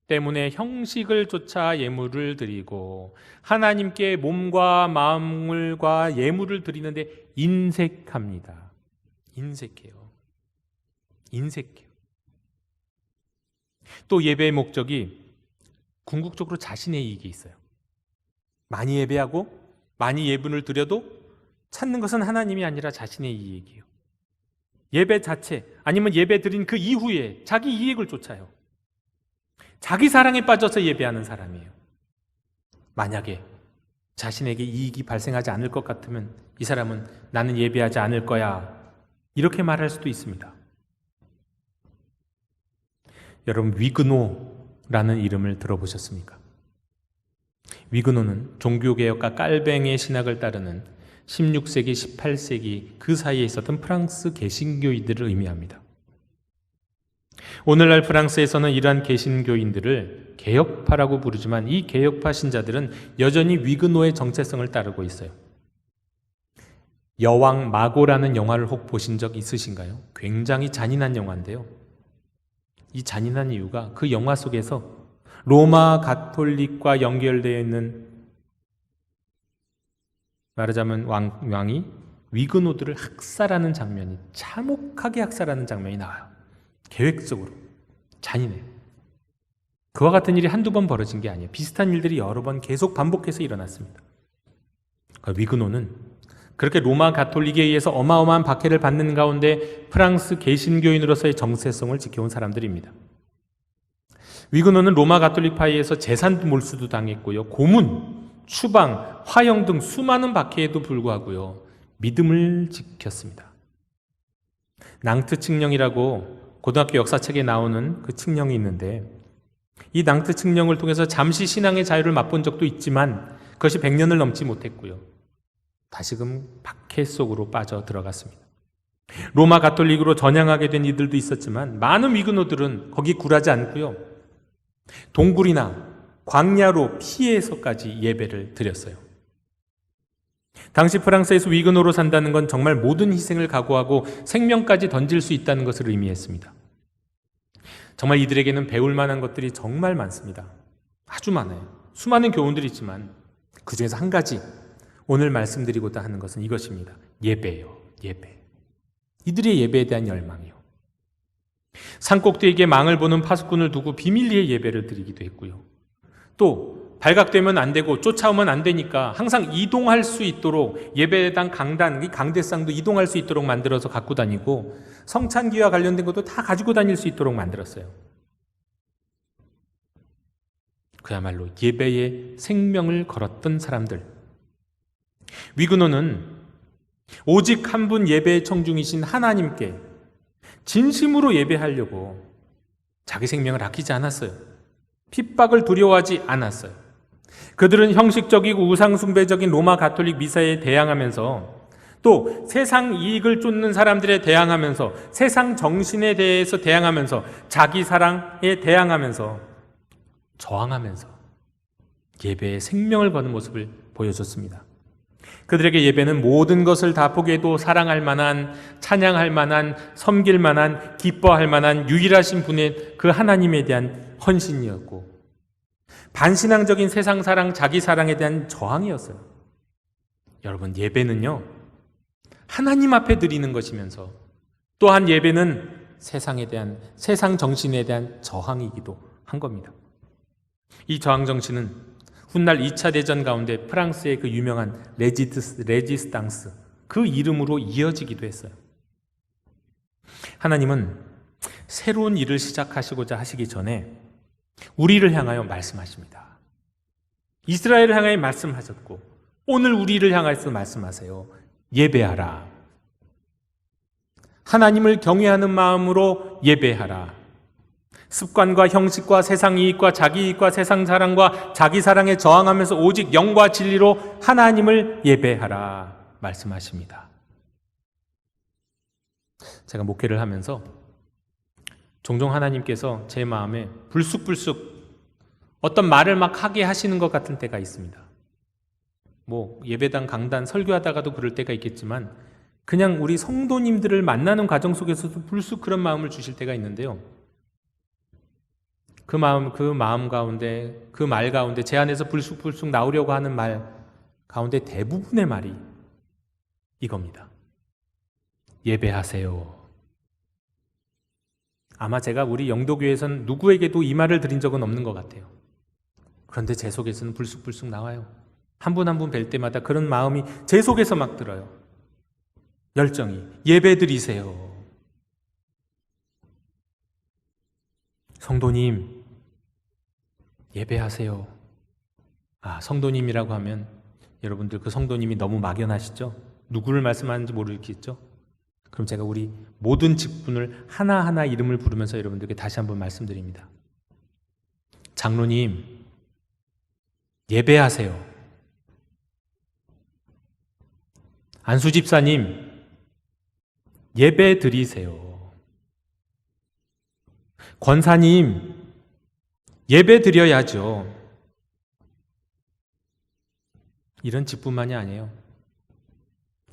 때문에 형식을 쫓아 예물을 드리고 하나님께 몸과 마음과 예물을 드리는데 인색합니다. 인색해요. 또 예배의 목적이 궁극적으로 자신의 이익이 있어요. 많이 예배하고 많이 예분을 드려도 찾는 것은 하나님이 아니라 자신의 이익이에요. 예배 자체 아니면 예배 드린 그 이후에 자기 이익을 쫓아요. 자기 사랑에 빠져서 예배하는 사람이에요. 만약에 자신에게 이익이 발생하지 않을 것 같으면 이 사람은 나는 예배하지 않을 거야, 이렇게 말할 수도 있습니다. 여러분, 위그노라는 이름을 들어보셨습니까? 위그노는 종교개혁가 깔뱅의 신학을 따르는 16세기, 18세기 그 사이에 있었던 프랑스 개신교인들을 의미합니다. 오늘날 프랑스에서는 이러한 개신교인들을 개혁파라고 부르지만 이 개혁파 신자들은 여전히 위그노의 정체성을 따르고 있어요. 여왕 마고라는 영화를 혹 보신 적 있으신가요? 굉장히 잔인한 영화인데요. 이 잔인한 이유가 그 영화 속에서 로마 가톨릭과 연결되어 있는, 말하자면 왕이 위그노들을 학살하는 장면이, 참혹하게 학살하는 장면이 나와요. 계획적으로. 잔인해요. 그와 같은 일이 한두 번 벌어진 게 아니에요. 비슷한 일들이 여러 번 계속 반복해서 일어났습니다. 위그노는 그렇게 로마 가톨릭에 의해서 어마어마한 박해를 받는 가운데 프랑스 개신교인으로서의 정체성을 지켜온 사람들입니다. 위그노는 로마 가톨릭파에 의해서 재산 몰수도 당했고요, 고문, 추방, 화형 등 수많은 박해에도 불구하고요, 믿음을 지켰습니다. 낭트 칙령이라고 고등학교 역사책에 나오는 그 칙령이 있는데, 이 낭트 칙령을 통해서 잠시 신앙의 자유를 맛본 적도 있지만 그것이 100년을 넘지 못했고요, 다시금 박해 속으로 빠져 들어갔습니다. 로마 가톨릭으로 전향하게 된 이들도 있었지만 많은 위그노들은 거기 굴하지 않고요, 동굴이나 광야로 피해서까지 예배를 드렸어요. 당시 프랑스에서 위그노로 산다는 건 정말 모든 희생을 각오하고 생명까지 던질 수 있다는 것을 의미했습니다. 정말 이들에게는 배울 만한 것들이 정말 많습니다. 아주 많아요. 수많은 교훈들이 있지만 그 중에서 한 가지 오늘 말씀드리고자 하는 것은 이것입니다. 예배예요. 예배. 이들의 예배에 대한 열망이요. 산꼭대기에 망을 보는 파수꾼을 두고 비밀리에 예배를 드리기도 했고요. 또 발각되면 안 되고 쫓아오면 안 되니까 항상 이동할 수 있도록 예배당 강단, 이 강대상도 이동할 수 있도록 만들어서 갖고 다니고 성찬기와 관련된 것도 다 가지고 다닐 수 있도록 만들었어요. 그야말로 예배에 생명을 걸었던 사람들. 위그노는 오직 한 분 예배의 청중이신 하나님께 진심으로 예배하려고 자기 생명을 아끼지 않았어요. 핍박을 두려워하지 않았어요. 그들은 형식적이고 우상숭배적인 로마 가톨릭 미사에 대항하면서 또 세상 이익을 쫓는 사람들에 대항하면서 세상 정신에 대해서 대항하면서 자기 사랑에 대항하면서 저항하면서 예배에 생명을 거는 모습을 보여줬습니다. 그들에게 예배는 모든 것을 다 포기해도 사랑할 만한, 찬양할 만한, 섬길 만한, 기뻐할 만한 유일하신 분의 그 하나님에 대한 헌신이었고 반신앙적인 세상 사랑, 자기 사랑에 대한 저항이었어요. 여러분, 예배는요 하나님 앞에 드리는 것이면서 또한 예배는 세상에 대한, 세상 정신에 대한 저항이기도 한 겁니다. 이 저항 정신은 훗날 2차 대전 가운데 프랑스의 그 유명한 레지스탕스, 그 이름으로 이어지기도 했어요. 하나님은 새로운 일을 시작하시고자 하시기 전에 우리를 향하여 말씀하십니다. 이스라엘을 향하여 말씀하셨고 오늘 우리를 향해서 말씀하세요. 예배하라. 하나님을 경외하는 마음으로 예배하라. 습관과 형식과 세상 이익과 자기 이익과 세상 사랑과 자기 사랑에 저항하면서 오직 영과 진리로 하나님을 예배하라 말씀하십니다. 제가 목회를 하면서 종종 하나님께서 제 마음에 불쑥불쑥 어떤 말을 막 하게 하시는 것 같은 때가 있습니다. 뭐 예배당 강단 설교하다가도 그럴 때가 있겠지만 그냥 우리 성도님들을 만나는 과정 속에서도 불쑥 그런 마음을 주실 때가 있는데요. 그 마음 가운데, 그 말 가운데 제 안에서 불쑥불쑥 나오려고 하는 말 가운데 대부분의 말이 이겁니다. 예배하세요. 아마 제가 우리 영도교회에서는 누구에게도 이 말을 드린 적은 없는 것 같아요. 그런데 제 속에서는 불쑥불쑥 나와요. 한 분 한 분 뵐 때마다 그런 마음이 제 속에서 막 들어요. 열정이. 예배 드리세요. 성도님, 예배하세요. 성도님이라고 하면 여러분들 그 성도님이 너무 막연하시죠? 누구를 말씀하는지 모르겠죠? 그럼 제가 우리 모든 직분을 하나하나 이름을 부르면서 여러분들께 다시 한번 말씀드립니다. 장로님, 예배하세요. 안수집사님, 예배 드리세요. 권사님, 예배 드려야죠. 이런 직분만이 아니에요.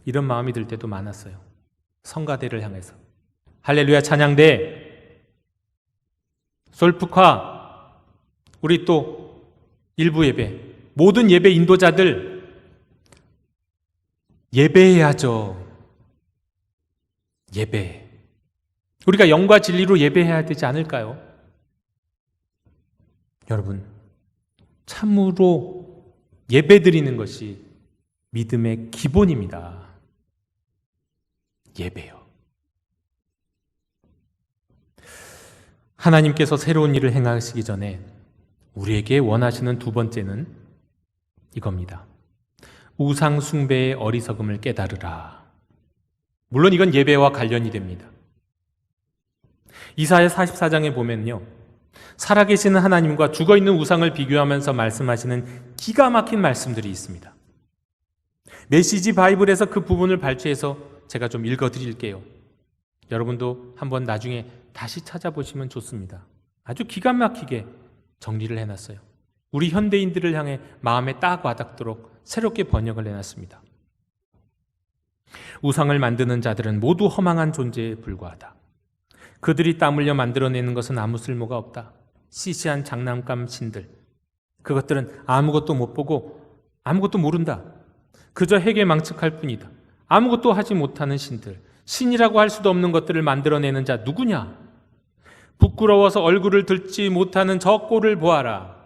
이런 마음이 들 때도 많았어요. 성가대를 향해서. 할렐루야 찬양대, 솔프카, 우리 또 일부 예배, 모든 예배 인도자들 예배해야죠. 예배. 우리가 영과 진리로 예배해야 되지 않을까요? 여러분, 참으로 예배드리는 것이 믿음의 기본입니다. 예배요. 하나님께서 새로운 일을 행하시기 전에 우리에게 원하시는 두 번째는 이겁니다. 우상 숭배의 어리석음을 깨달으라. 물론 이건 예배와 관련이 됩니다. 이사야 44장에 보면요, 살아계시는 하나님과 죽어있는 우상을 비교하면서 말씀하시는 기가 막힌 말씀들이 있습니다. 메시지 바이블에서 그 부분을 발췌해서 제가 좀 읽어드릴게요. 여러분도 한번 나중에 다시 찾아보시면 좋습니다. 아주 기가 막히게 정리를 해놨어요. 우리 현대인들을 향해 마음에 딱 와닿도록 새롭게 번역을 해놨습니다. 우상을 만드는 자들은 모두 허망한 존재에 불과하다. 그들이 땀 흘려 만들어내는 것은 아무 쓸모가 없다. 시시한 장난감 신들. 그것들은 아무것도 못 보고 아무것도 모른다. 그저 해괴망측할 뿐이다. 아무것도 하지 못하는 신들. 신이라고 할 수도 없는 것들을 만들어내는 자 누구냐? 부끄러워서 얼굴을 들지 못하는 저 꼴을 보아라.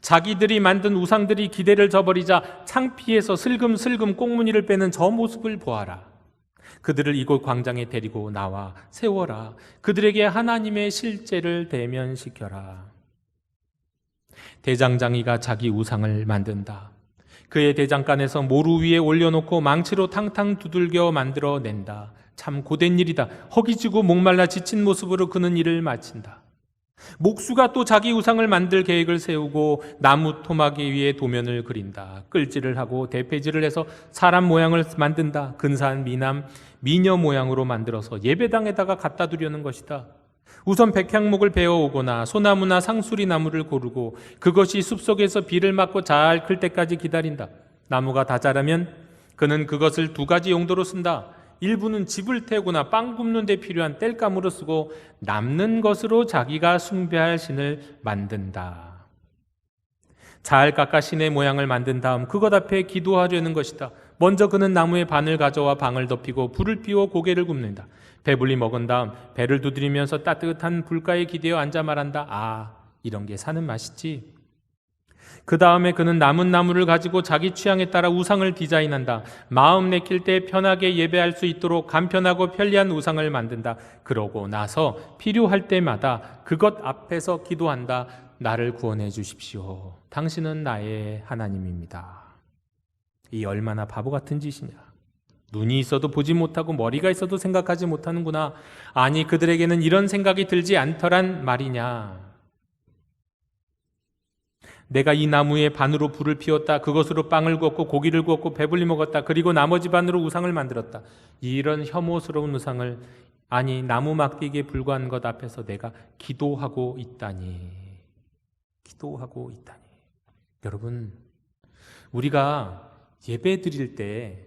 자기들이 만든 우상들이 기대를 저버리자 창피해서 슬금슬금 꽁무니를 빼는 저 모습을 보아라. 그들을 이곳 광장에 데리고 나와 세워라. 그들에게 하나님의 실제를 대면시켜라. 대장장이가 자기 우상을 만든다. 그의 대장간에서 모루 위에 올려놓고 망치로 탕탕 두들겨 만들어낸다. 참 고된 일이다. 허기지고 목말라 지친 모습으로 그는 일을 마친다. 목수가 또 자기 우상을 만들 계획을 세우고 나무 토막이 위에 도면을 그린다. 끌질을 하고 대패질을 해서 사람 모양을 만든다. 근사한 미녀 모양으로 만들어서 예배당에다가 갖다 두려는 것이다. 우선 백향목을 베어오거나 소나무나 상수리 나무를 고르고 그것이 숲속에서 비를 맞고 잘 클 때까지 기다린다. 나무가 다 자라면 그는 그것을 두 가지 용도로 쓴다. 일부는 집을 태우거나 빵 굽는 데 필요한 땔감으로 쓰고 남는 것으로 자기가 숭배할 신을 만든다. 잘 깎아 신의 모양을 만든 다음 그것 앞에 기도하려는 것이다. 먼저 그는 나무의 반을 가져와 방을 덮이고 불을 피워 고개를 굽는다. 배불리 먹은 다음 배를 두드리면서 따뜻한 불가에 기대어 앉아 말한다. 아, 이런 게 사는 맛이지. 그 다음에 그는 남은 나무를 가지고 자기 취향에 따라 우상을 디자인한다. 마음 내킬 때 편하게 예배할 수 있도록 간편하고 편리한 우상을 만든다. 그러고 나서 필요할 때마다 그것 앞에서 기도한다. 나를 구원해 주십시오. 당신은 나의 하나님입니다. 이 얼마나 바보 같은 짓이냐. 눈이 있어도 보지 못하고 머리가 있어도 생각하지 못하는구나. 아니, 그들에게는 이런 생각이 들지 않더란 말이냐. 내가 이 나무의 반으로 불을 피웠다. 그것으로 빵을 구웠고 고기를 구웠고 배불리 먹었다. 그리고 나머지 반으로 우상을 만들었다. 이런 혐오스러운 우상을, 아니 나무 막대기에 불과한 것 앞에서 내가 기도하고 있다니. 여러분, 우리가 예배 드릴 때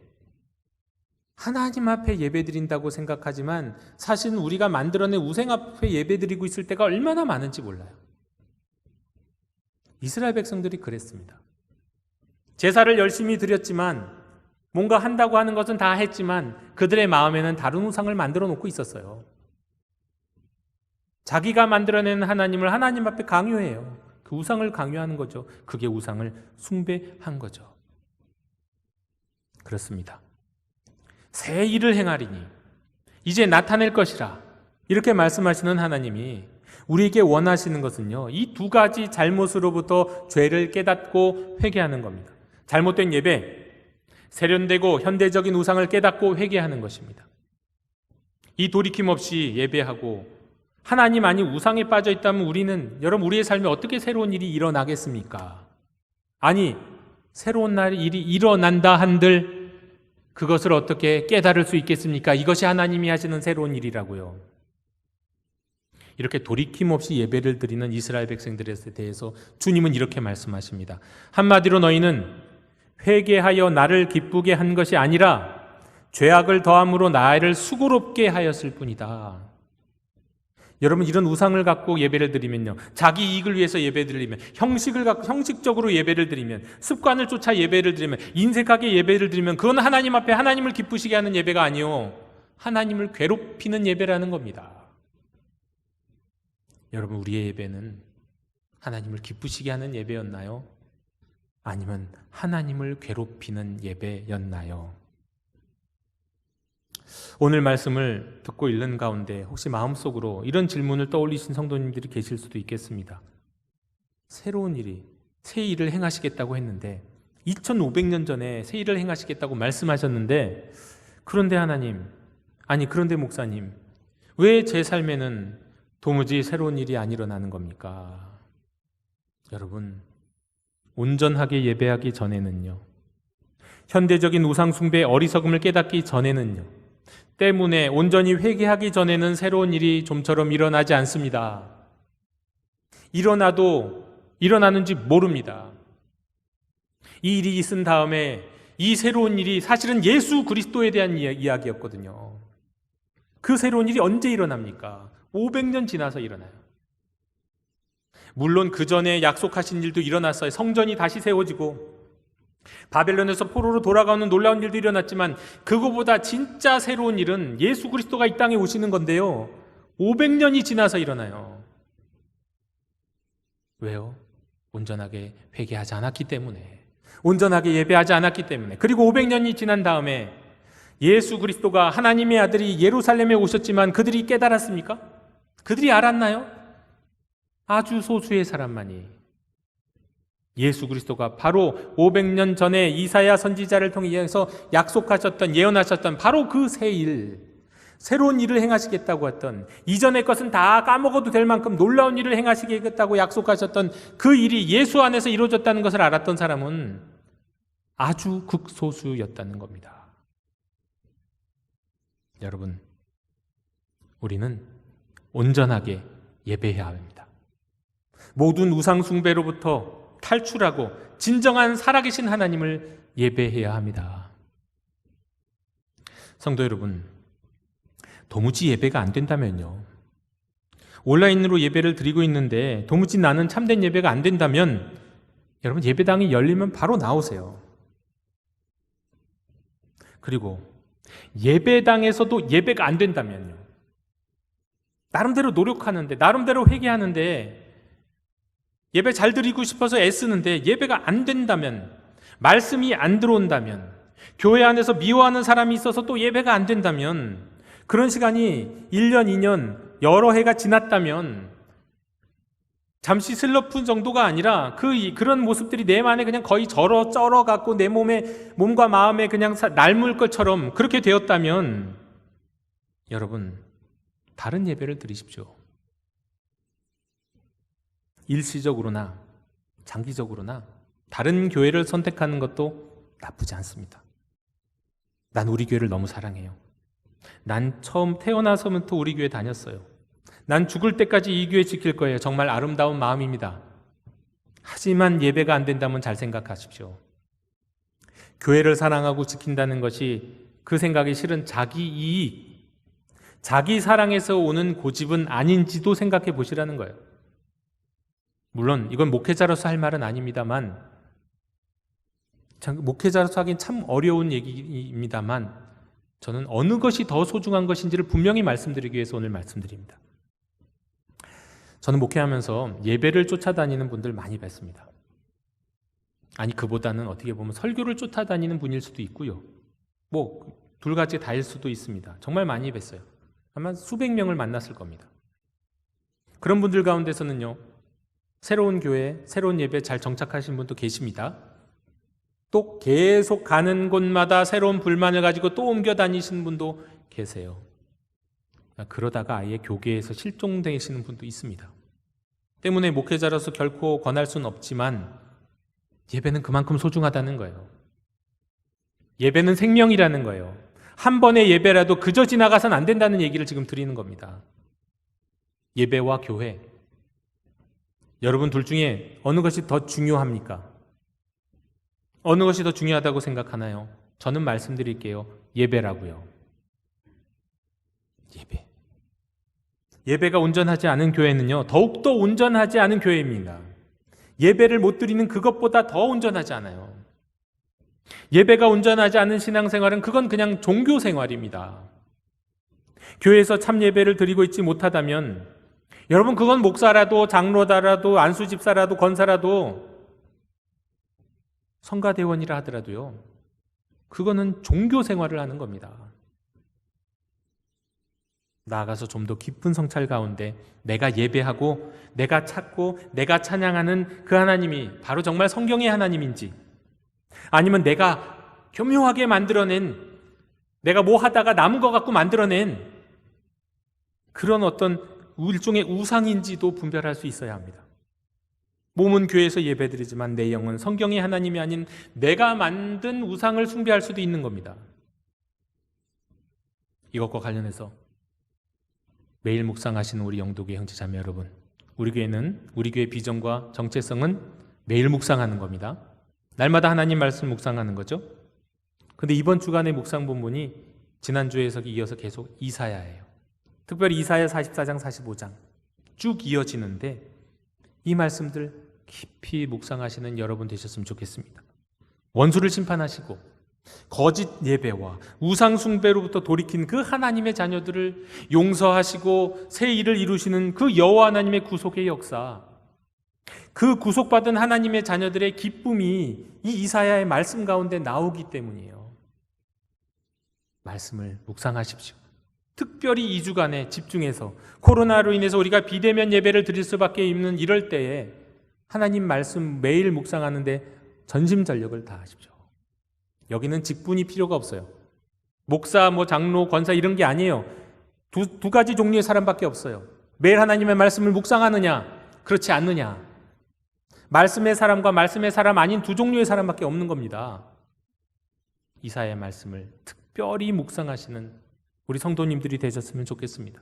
하나님 앞에 예배 드린다고 생각하지만 사실은 우리가 만들어낸 우상 앞에 예배 드리고 있을 때가 얼마나 많은지 몰라요. 이스라엘 백성들이 그랬습니다. 제사를 열심히 드렸지만 뭔가 한다고 하는 것은 다 했지만 그들의 마음에는 다른 우상을 만들어 놓고 있었어요. 자기가 만들어낸 하나님을 하나님 앞에 강요해요. 그 우상을 강요하는 거죠. 그게 우상을 숭배한 거죠. 그렇습니다. 새 일을 행하리니 이제 나타낼 것이라 이렇게 말씀하시는 하나님이 우리에게 원하시는 것은요, 이 두 가지 잘못으로부터 죄를 깨닫고 회개하는 겁니다. 잘못된 예배, 세련되고 현대적인 우상을 깨닫고 회개하는 것입니다. 이 돌이킴 없이 예배하고 하나님 아닌 우상에 빠져 있다면 여러분 우리의 삶에 어떻게 새로운 일이 일어나겠습니까? 아니, 새로운 일이 일어난다 한들 그것을 어떻게 깨달을 수 있겠습니까? 이것이 하나님이 하시는 새로운 일이라고요. 이렇게 돌이킴 없이 예배를 드리는 이스라엘 백성들에 대해서 주님은 이렇게 말씀하십니다. 한마디로 너희는 회개하여 나를 기쁘게 한 것이 아니라 죄악을 더함으로 나를 수고롭게 하였을 뿐이다. 여러분, 이런 우상을 갖고 예배를 드리면요, 자기 이익을 위해서 예배 드리면, 형식을 갖고 형식적으로 예배를 드리면, 습관을 쫓아 예배를 드리면, 인색하게 예배를 드리면 그건 하나님 앞에 하나님을 기쁘시게 하는 예배가 아니요, 하나님을 괴롭히는 예배라는 겁니다. 여러분, 우리의 예배는 하나님을 기쁘시게 하는 예배였나요? 아니면 하나님을 괴롭히는 예배였나요? 오늘 말씀을 듣고 읽는 가운데 혹시 마음속으로 이런 질문을 떠올리신 성도님들이 계실 수도 있겠습니다. 새로운 일이, 새 일을 행하시겠다고 했는데 2500년 전에 새 일을 행하시겠다고 말씀하셨는데, 그런데 하나님, 아니 그런데 목사님, 왜 제 삶에는 도무지 새로운 일이 안 일어나는 겁니까? 여러분, 온전하게 예배하기 전에는요, 현대적인 우상 숭배의 어리석음을 깨닫기 전에는요, 때문에 온전히 회개하기 전에는 새로운 일이 좀처럼 일어나지 않습니다. 일어나도 일어나는지 모릅니다. 이 일이 있은 다음에 이 새로운 일이 사실은 예수 그리스도에 대한 이야기였거든요. 그 새로운 일이 언제 일어납니까? 500년 지나서 일어나요. 물론 그 전에 약속하신 일도 일어났어요. 성전이 다시 세워지고 바벨론에서 포로로 돌아가는 놀라운 일도 일어났지만 그거보다 진짜 새로운 일은 예수 그리스도가 이 땅에 오시는 건데요. 500년이 지나서 일어나요. 왜요? 온전하게 회개하지 않았기 때문에, 온전하게 예배하지 않았기 때문에. 그리고 500년이 지난 다음에 예수 그리스도가 하나님의 아들이 예루살렘에 오셨지만 그들이 깨달았습니까? 그들이 알았나요? 아주 소수의 사람만이. 예수 그리스도가 바로 500년 전에 이사야 선지자를 통해서 약속하셨던, 예언하셨던 바로 그 새 일, 새로운 일을 행하시겠다고 했던, 이전의 것은 다 까먹어도 될 만큼 놀라운 일을 행하시겠다고 약속하셨던 그 일이 예수 안에서 이루어졌다는 것을 알았던 사람은 아주 극소수였다는 겁니다. 여러분, 우리는 온전하게 예배해야 합니다. 모든 우상 숭배로부터 탈출하고 진정한 살아계신 하나님을 예배해야 합니다. 성도 여러분, 도무지 예배가 안 된다면요, 온라인으로 예배를 드리고 있는데 도무지 나는 참된 예배가 안 된다면 여러분, 예배당이 열리면 바로 나오세요. 그리고 예배당에서도 예배가 안 된다면요, 나름대로 노력하는데, 나름대로 회개하는데, 예배 잘 드리고 싶어서 애쓰는데 예배가 안 된다면, 말씀이 안 들어온다면, 교회 안에서 미워하는 사람이 있어서 또 예배가 안 된다면, 그런 시간이 1년, 2년, 여러 해가 지났다면 잠시 슬럼프 정도가 아니라 그런 모습들이 내 안에 그냥 거의 쩔어갖고 내 몸과 마음에 그냥 날물 것처럼 그렇게 되었다면 여러분, 다른 예배를 드리십시오. 일시적으로나 장기적으로나 다른 교회를 선택하는 것도 나쁘지 않습니다. 난 우리 교회를 너무 사랑해요. 난 처음 태어나서부터 우리 교회 다녔어요. 난 죽을 때까지 이 교회 지킬 거예요. 정말 아름다운 마음입니다. 하지만 예배가 안 된다면 잘 생각하십시오. 교회를 사랑하고 지킨다는 것이 그 생각이 실은 자기 이익, 자기 사랑에서 오는 고집은 아닌지도 생각해 보시라는 거예요. 물론 이건 목회자로서 할 말은 아닙니다만, 목회자로서 하긴 참 어려운 얘기입니다만, 저는 어느 것이 더 소중한 것인지를 분명히 말씀드리기 위해서 오늘 말씀드립니다. 저는 목회하면서 예배를 쫓아다니는 분들 많이 뵀습니다. 아니, 그보다는 어떻게 보면 설교를 쫓아다니는 분일 수도 있고요. 둘 가지 다일 수도 있습니다. 정말 많이 뵀어요. 아마 수백 명을 만났을 겁니다. 그런 분들 가운데서는요, 새로운 교회, 새로운 예배 잘 정착하신 분도 계십니다. 또 계속 가는 곳마다 새로운 불만을 가지고 또 옮겨 다니시는 분도 계세요. 그러다가 아예 교계에서 실종되시는 분도 있습니다. 때문에 목회자로서 결코 권할 수는 없지만 예배는 그만큼 소중하다는 거예요. 예배는 생명이라는 거예요. 한 번의 예배라도 그저 지나가선 안 된다는 얘기를 지금 드리는 겁니다. 예배와 교회, 여러분 둘 중에 어느 것이 더 중요합니까? 어느 것이 더 중요하다고 생각하나요? 저는 말씀드릴게요. 예배라고요. 예배. 예배가 온전하지 않은 교회는요, 더욱더 온전하지 않은 교회입니다. 예배를 못 드리는 그것보다 더 온전하지 않아요. 예배가 온전하지 않은 신앙생활은 그건 그냥 종교생활입니다. 교회에서 참 예배를 드리고 있지 못하다면 여러분, 그건 목사라도 장로다라도 안수집사라도 권사라도 성가대원이라 하더라도요, 그거는 종교생활을 하는 겁니다. 나아가서 좀 더 깊은 성찰 가운데 내가 예배하고 내가 찾고 내가 찬양하는 그 하나님이 바로 정말 성경의 하나님인지, 아니면 내가 교묘하게 만들어낸, 내가 뭐 하다가 남은 것 갖고 만들어낸 그런 어떤 일종의 우상인지도 분별할 수 있어야 합니다. 몸은 교회에서 예배드리지만 내 영은 성경의 하나님이 아닌 내가 만든 우상을 숭배할 수도 있는 겁니다. 이것과 관련해서 매일 묵상하시는 우리 영도교회 형제자매 여러분, 우리 교회의 비전과 정체성은 매일 묵상하는 겁니다. 날마다 하나님 말씀 묵상하는 거죠. 근데 이번 주간의 묵상 본문이 지난주에서 이어서 계속 이사야예요. 특별히 이사야 44장 45장 쭉 이어지는데 이 말씀들 깊이 묵상하시는 여러분 되셨으면 좋겠습니다. 원수를 심판하시고 거짓 예배와 우상 숭배로부터 돌이킨 그 하나님의 자녀들을 용서하시고 새 일을 이루시는 그 여호와 하나님의 구속의 역사, 그 구속받은 하나님의 자녀들의 기쁨이 이 이사야의 말씀 가운데 나오기 때문이에요. 말씀을 묵상하십시오. 특별히 2주간에 집중해서 코로나로 인해서 우리가 비대면 예배를 드릴 수밖에 없는 이럴 때에 하나님 말씀 매일 묵상하는데 전심전력을 다하십시오. 여기는 직분이 필요가 없어요. 목사, 장로, 권사 이런 게 아니에요. 두 가지 종류의 사람밖에 없어요. 매일 하나님의 말씀을 묵상하느냐, 그렇지 않느냐. 말씀의 사람과 말씀의 사람 아닌 두 종류의 사람밖에 없는 겁니다. 이사야의 말씀을 특별히 묵상하시는 우리 성도님들이 되셨으면 좋겠습니다.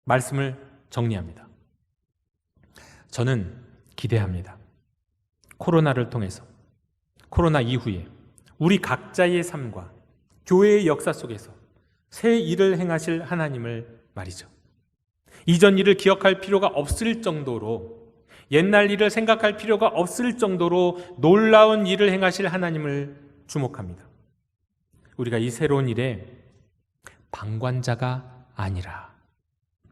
말씀을 정리합니다. 저는 기대합니다. 코로나를 통해서, 코로나 이후에 우리 각자의 삶과 교회의 역사 속에서 새 일을 행하실 하나님을 말이죠. 이전 일을 기억할 필요가 없을 정도로, 옛날 일을 생각할 필요가 없을 정도로 놀라운 일을 행하실 하나님을 주목합니다. 우리가 이 새로운 일에 방관자가 아니라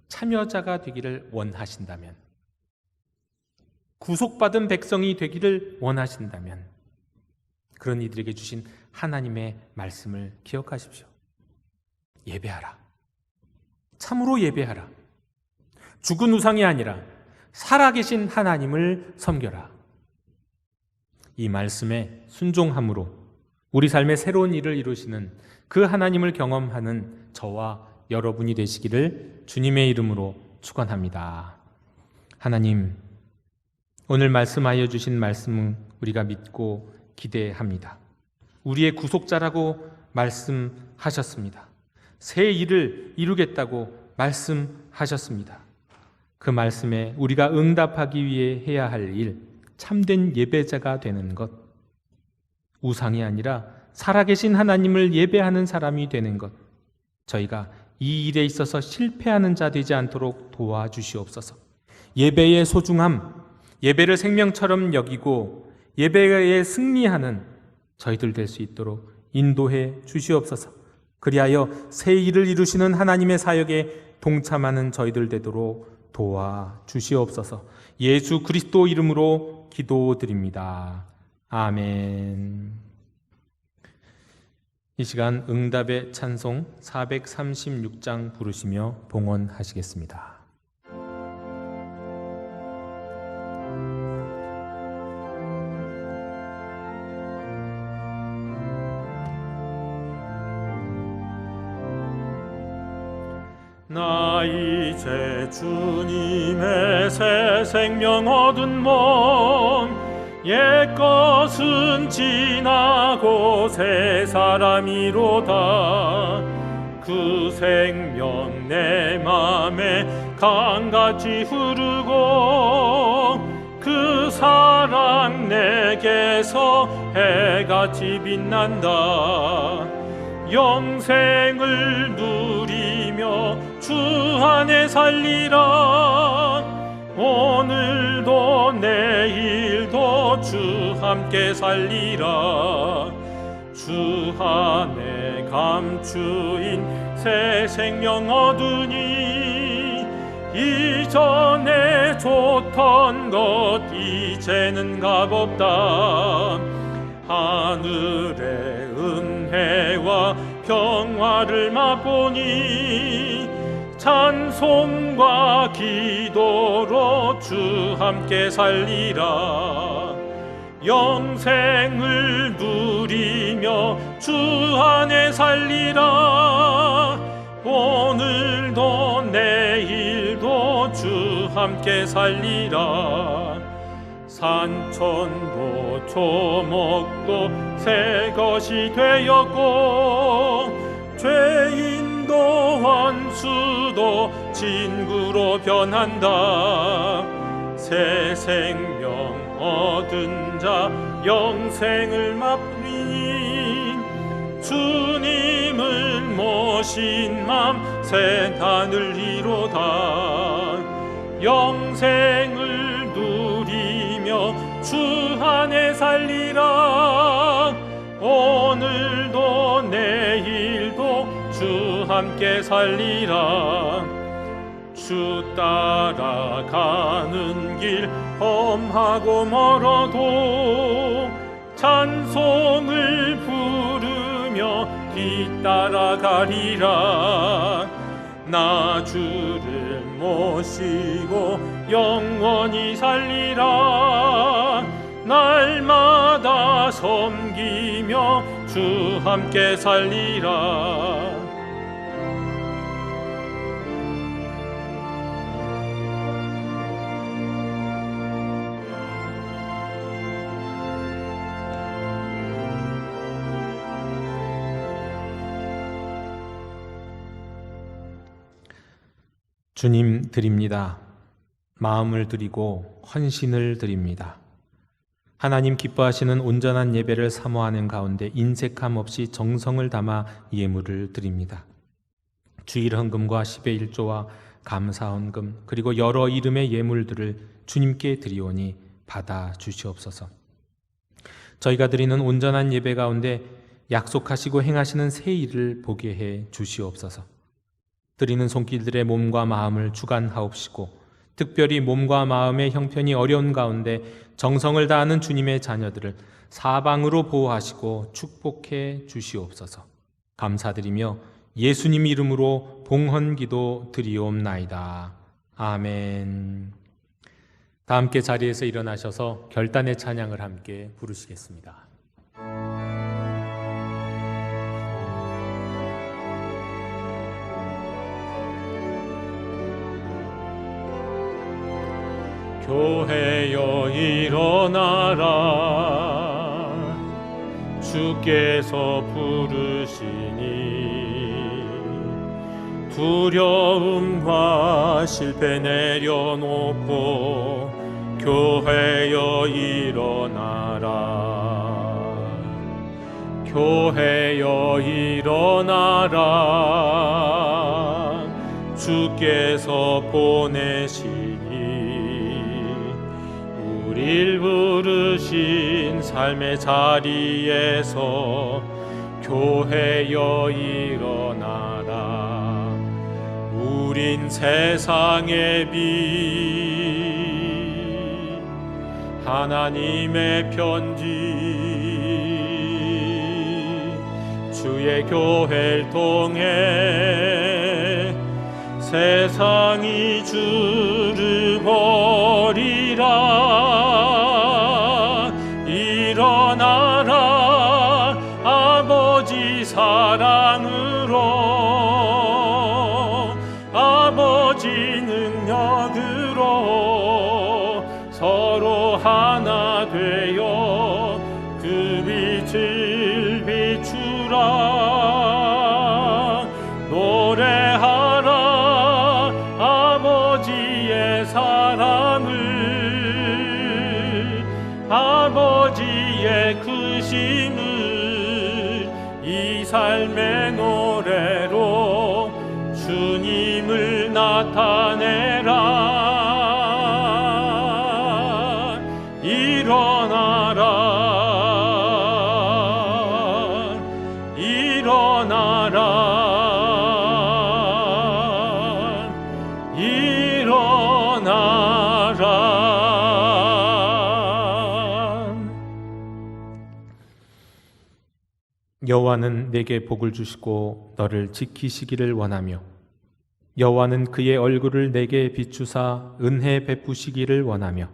참여자가 되기를 원하신다면, 구속받은 백성이 되기를 원하신다면 그런 이들에게 주신 하나님의 말씀을 기억하십시오. 예배하라. 참으로 예배하라. 죽은 우상이 아니라 살아계신 하나님을 섬겨라. 이 말씀에 순종함으로 우리 삶의 새로운 일을 이루시는 그 하나님을 경험하는 저와 여러분이 되시기를 주님의 이름으로 축원합니다. 하나님, 오늘 말씀하여 주신 말씀은 우리가 믿고 기대합니다. 우리의 구속자라고 말씀하셨습니다. 새 일을 이루겠다고 말씀하셨습니다. 그 말씀에 우리가 응답하기 위해 해야 할 일, 참된 예배자가 되는 것, 우상이 아니라 살아계신 하나님을 예배하는 사람이 되는 것, 저희가 이 일에 있어서 실패하는 자 되지 않도록 도와주시옵소서. 예배의 소중함, 예배를 생명처럼 여기고 예배에 승리하는 저희들 될 수 있도록 인도해 주시옵소서. 그리하여 새 일을 이루시는 하나님의 사역에 동참하는 저희들 되도록 도와주시옵소서. 예수 그리스도 이름으로 기도드립니다. 아멘. 이 시간 응답의 찬송 436장 부르시며 봉헌하시겠습니다. 나 이제 주님의 새 생명 얻은 몸 옛것은 지나고 새 사람이로다. 그 생명 내 맘에 강같이 흐르고 그 사랑 내게서 해같이 빛난다. 영생을 누리며 주 안에 살리라. 오늘도 내일도 주 함께 살리라. 주 안에 감추인 새 생명 얻으니 이전에 좋던 것 이제는 값없다. 하늘의 은혜와 평화를 맛보니 찬송과 기도로 주 함께 살리라. 영생을 누리며 주 안에 살리라. 오늘도 내일도 주 함께 살리라. 산천도 조목도 새 것이 되었고 죄인도 원수도 친구로 변한다. 새 생명 얻은 자 영생을 맛보니 주님을 모두 모신 맘 새 하늘이로다. 영생을 누리며 주 안에 살리라. 오늘도 내일도 주 함께 살리라. 주 따라가는 길 험하고 멀어도 찬송을 부르며 뒤따라가리라. 나 주를 모시고 영원히 살리라. 날마다 섬기며 주 함께 살리라. 주님 드립니다. 마음을 드리고 헌신을 드립니다. 하나님 기뻐하시는 온전한 예배를 사모하는 가운데 인색함 없이 정성을 담아 예물을 드립니다. 주일 헌금과 10의 1조와 감사 헌금 그리고 여러 이름의 예물들을 주님께 드리오니 받아 주시옵소서. 저희가 드리는 온전한 예배 가운데 약속하시고 행하시는 새 일을 보게 해 주시옵소서. 드리는 손길들의 몸과 마음을 주관하옵시고 특별히 몸과 마음의 형편이 어려운 가운데 정성을 다하는 주님의 자녀들을 사방으로 보호하시고 축복해 주시옵소서. 감사드리며 예수님 이름으로 봉헌기도 드리옵나이다. 아멘. 다 함께 자리에서 일어나셔서 결단의 찬양을 함께 부르시겠습니다. 교회여 일어나라. 주께서 부르시니 두려움과 실패 내려놓고 교회여 일어나라. 교회여 일어나라. 주께서 보내시니 우릴 부르신 삶의 자리에서 교회여 일어나라. 우린 세상의 빛 하나님의 편지 주의 교회를 통해 세상이 주를 버리라. 일어나라. 아버지 사랑으로 아버지 능력으로 서로 하나 되어 그 빛을 비추라. 노래하라. 아버지의 사랑을 아버지의 크심을 이 삶의 노래로 주님을 나타내라. 일어나라. 일어나라. 여호와는 내게 복을 주시고 너를 지키시기를 원하며 여호와는 그의 얼굴을 내게 비추사 은혜 베푸시기를 원하며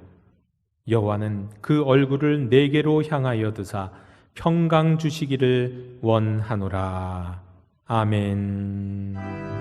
여호와는 그 얼굴을 내게로 향하여 드사 평강 주시기를 원하노라. 아멘.